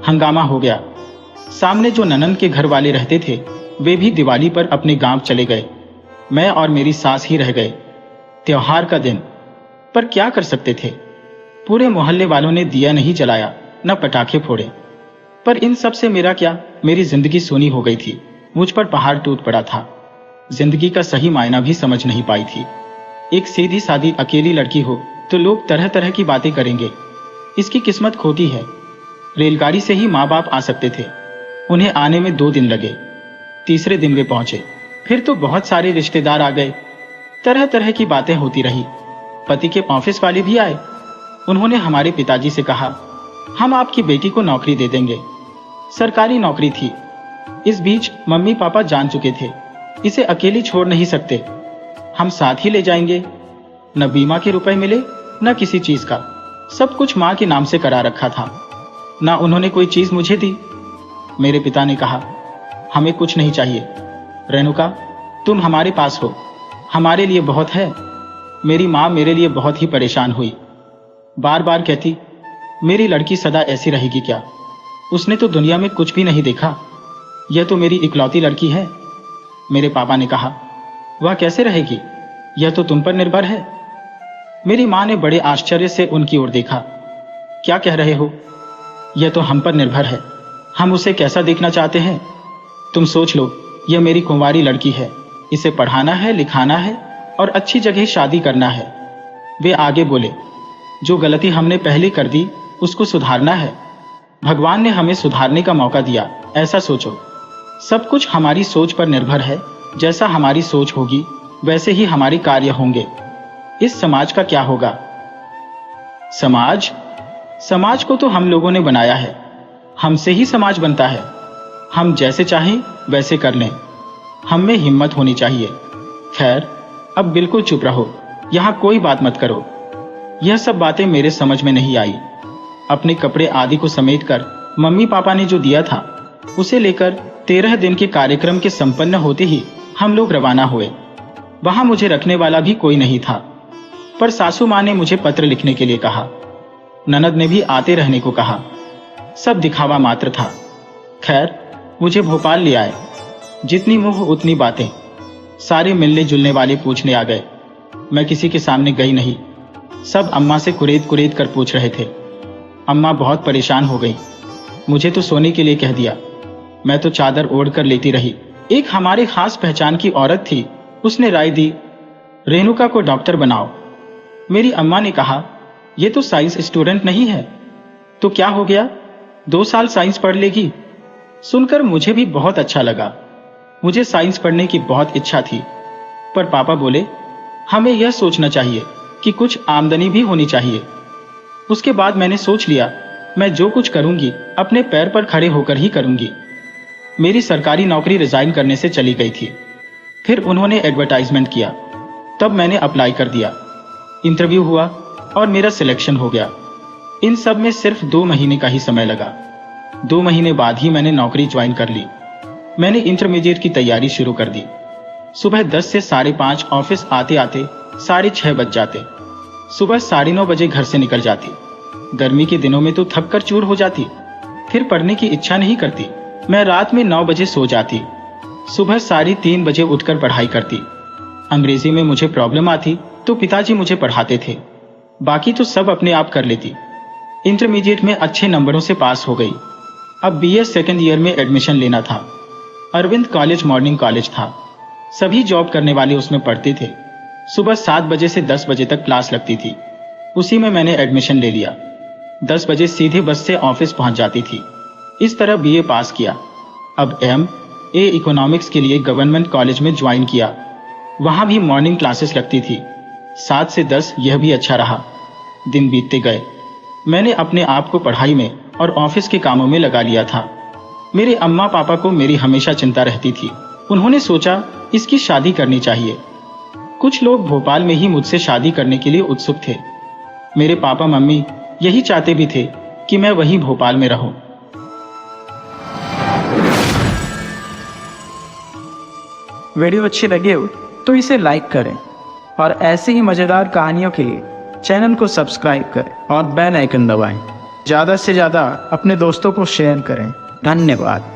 हंगामा हो गया। सामने जो ननंद के घर वाले रहते थे वे भी दिवाली पर अपने गांव चले गए। मैं और मेरी सास ही रह गए। त्योहार का दिन, पर क्या कर सकते थे। पूरे मोहल्ले वालों ने दिया नहीं जलाया, न पटाखे फोड़े। पर इन सब से मेरा क्या, मेरी जिंदगी सूनी हो गई थी। मुझ पर पहाड़ टूट पड़ा था। जिंदगी का सही मायना भी समझ नहीं पाई थी। एक सीधी सादी अकेली लड़की हो तो लोग तरह तरह की बातें करेंगे। इसकी किस्मत खोटी है। रेलगाड़ी से ही माँ बाप आ सकते थे। उन्हें आने में 2 दिन लगे। तीसरे दिन वे पहुंचे। फिर तो बहुत सारे रिश्तेदार आ गए। तरह तरह की बातें होती रही। पति के ऑफिस वाले भी आए। उन्होंने हमारे पिताजी से कहा, हम आपकी बेटी को नौकरी दे देंगे। सरकारी नौकरी थी। इस बीच मम्मी पापा जान चुके थे, इसे अकेली छोड़ नहीं सकते, हम साथ ही ले जाएंगे। न बीमा के रुपए मिले, न किसी चीज का। सब कुछ माँ के नाम से करा रखा था। ना उन्होंने कोई चीज मुझे दी। मेरे पिता ने कहा, हमें कुछ नहीं चाहिए। रेणुका, तुम हमारे पास हो, हमारे लिए बहुत है। मेरी माँ मेरे लिए बहुत ही परेशान हुई। बार बार कहती, मेरी लड़की सदा ऐसी रहेगी क्या? उसने तो दुनिया में कुछ भी नहीं देखा। यह तो मेरी इकलौती लड़की है। मेरे पापा ने कहा, वह कैसे रहेगी? यह तो तुम पर निर्भर है। मेरी माँ ने बड़े आश्चर्य से उनकी ओर देखा। क्या कह रहे हो? यह तो हम पर निर्भर है। हम उसे कैसा देखना चाहते हैं? तुम सोच लो, यह मेरी कुंवारी लड़की है। इसे पढ़ाना है, लिखाना है और अच्छी जगह शादी करना है। वे आगे बोले, जो गलती हमने पहले कर दी उसको सुधारना है। भगवान ने हमें सुधारने का मौका दिया, ऐसा सोचो। सब कुछ हमारी सोच पर निर्भर है। जैसा हमारी सोच होगी वैसे ही हमारे कार्य होंगे। इस समाज का क्या होगा? समाज? समाज को तो हम लोगों ने बनाया है। हमसे ही समाज बनता है। हम जैसे चाहें वैसे कर लें। हम में हिम्मत होनी चाहिए। खैर, अब बिल्कुल चुप रहो, यहां कोई बात मत करो। यह सब बातें मेरे समझ में नहीं आई। अपने कपड़े आदि को समेटकर मम्मी पापा ने जो दिया था उसे लेकर 13 दिन के कार्यक्रम के संपन्न होते ही हम लोग रवाना हुए। वहां मुझे रखने वाला भी कोई नहीं था, पर सासू माँ ने मुझे पत्र लिखने के लिए कहा। ननद ने भी आते रहने को कहा। सब दिखावा मात्र था। खैर, मुझे भोपाल ले आए। जितनी मुंह उतनी बातें। सारे मिलने जुलने वाले पूछने आ गए। मैं किसी के सामने गई नहीं। सब अम्मा से कुरेद कुरेद कर पूछ रहे थे। अम्मा बहुत परेशान हो गई। मुझे तो सोने के लिए कह दिया। मैं तो चादर ओढ़ कर लेती रही। एक हमारे खास पहचान की औरत थी, उसने राय दी, रेणुका को डॉक्टर बनाओ। मेरी अम्मा ने कहा, ये तो साइंस स्टूडेंट नहीं है। तो क्या हो गया, 2 साल साइंस पढ़ लेगी। सुनकर मुझे भी बहुत अच्छा लगा। मुझे साइंस पढ़ने की बहुत इच्छा थी, पर पापा बोले, हमें यह सोचना चाहिए कि कुछ आमदनी भी होनी चाहिए। उसके बाद मैंने सोच लिया, मैं जो कुछ करूंगी अपने पैर पर खड़े होकर ही करूंगी। मेरी सरकारी नौकरी रिजाइन करने से चली गई थी। फिर उन्होंने एडवर्टाइजमेंट किया, तब मैंने अप्लाई कर दिया। इंटरव्यू हुआ और मेरा सिलेक्शन हो गया। इन सब में सिर्फ 2 महीने का ही समय लगा। 2 महीने बाद ही मैंने नौकरी ज्वाइन कर ली। मैंने इंटरमीडिएट की तैयारी शुरू कर दी। सुबह 10 से 5:30 ऑफिस आते आते 6:30 बज जाते। सुबह 9:30 बजे घर से निकल जाती। गर्मी के दिनों में तो थक कर चूर हो जाती। फिर पढ़ने की इच्छा नहीं करती। मैं रात में 9 बजे सो जाती। सुबह 3:30 बजे उठकर पढ़ाई करती। अंग्रेजी में मुझे प्रॉब्लम आती तो पिताजी मुझे पढ़ाते थे, बाकी तो सब अपने आप कर लेती। इंटरमीडिएट में अच्छे नंबरों से पास हो गई। अब बीए सेकेंड ईयर में एडमिशन लेना था। अरविंद कॉलेज मॉर्निंग कॉलेज था। सभी जॉब करने वाले उसमें पढ़ते थे। सुबह 7 बजे से 10 बजे तक क्लास लगती थी। उसी में मैंने एडमिशन ले लिया। 10 बजे सीधे बस से ऑफिस पहुंच जाती थी। इस तरह बीए पास किया। अब MA इकोनॉमिक्स के लिए गवर्नमेंट कॉलेज में ज्वाइन किया। वहां भी मॉर्निंग क्लासेस लगती थी। 7 से 10 यह भी अच्छा रहा। दिन बीतते गए। मैंने अपने आप को पढ़ाई में और ऑफिस के कामों में लगा लिया था। मेरे अम्मा पापा को मेरी हमेशा चिंता रहती थी। उन्होंने सोचा इसकी शादी करनी चाहिए। कुछ लोग भोपाल में ही मुझसे शादी करने के लिए उत्सुक थे। मेरे पापा मम्मी यही चाहते भी थे कि मैं वहीं भोपाल में रहूं। वीडियो अच्छी लगी हो तो इसे लाइक करें और ऐसे ही मज़ेदार कहानियों के लिए चैनल को सब्सक्राइब करें और बेल आइकन दबाएं। ज़्यादा से ज़्यादा अपने दोस्तों को शेयर करें। धन्यवाद।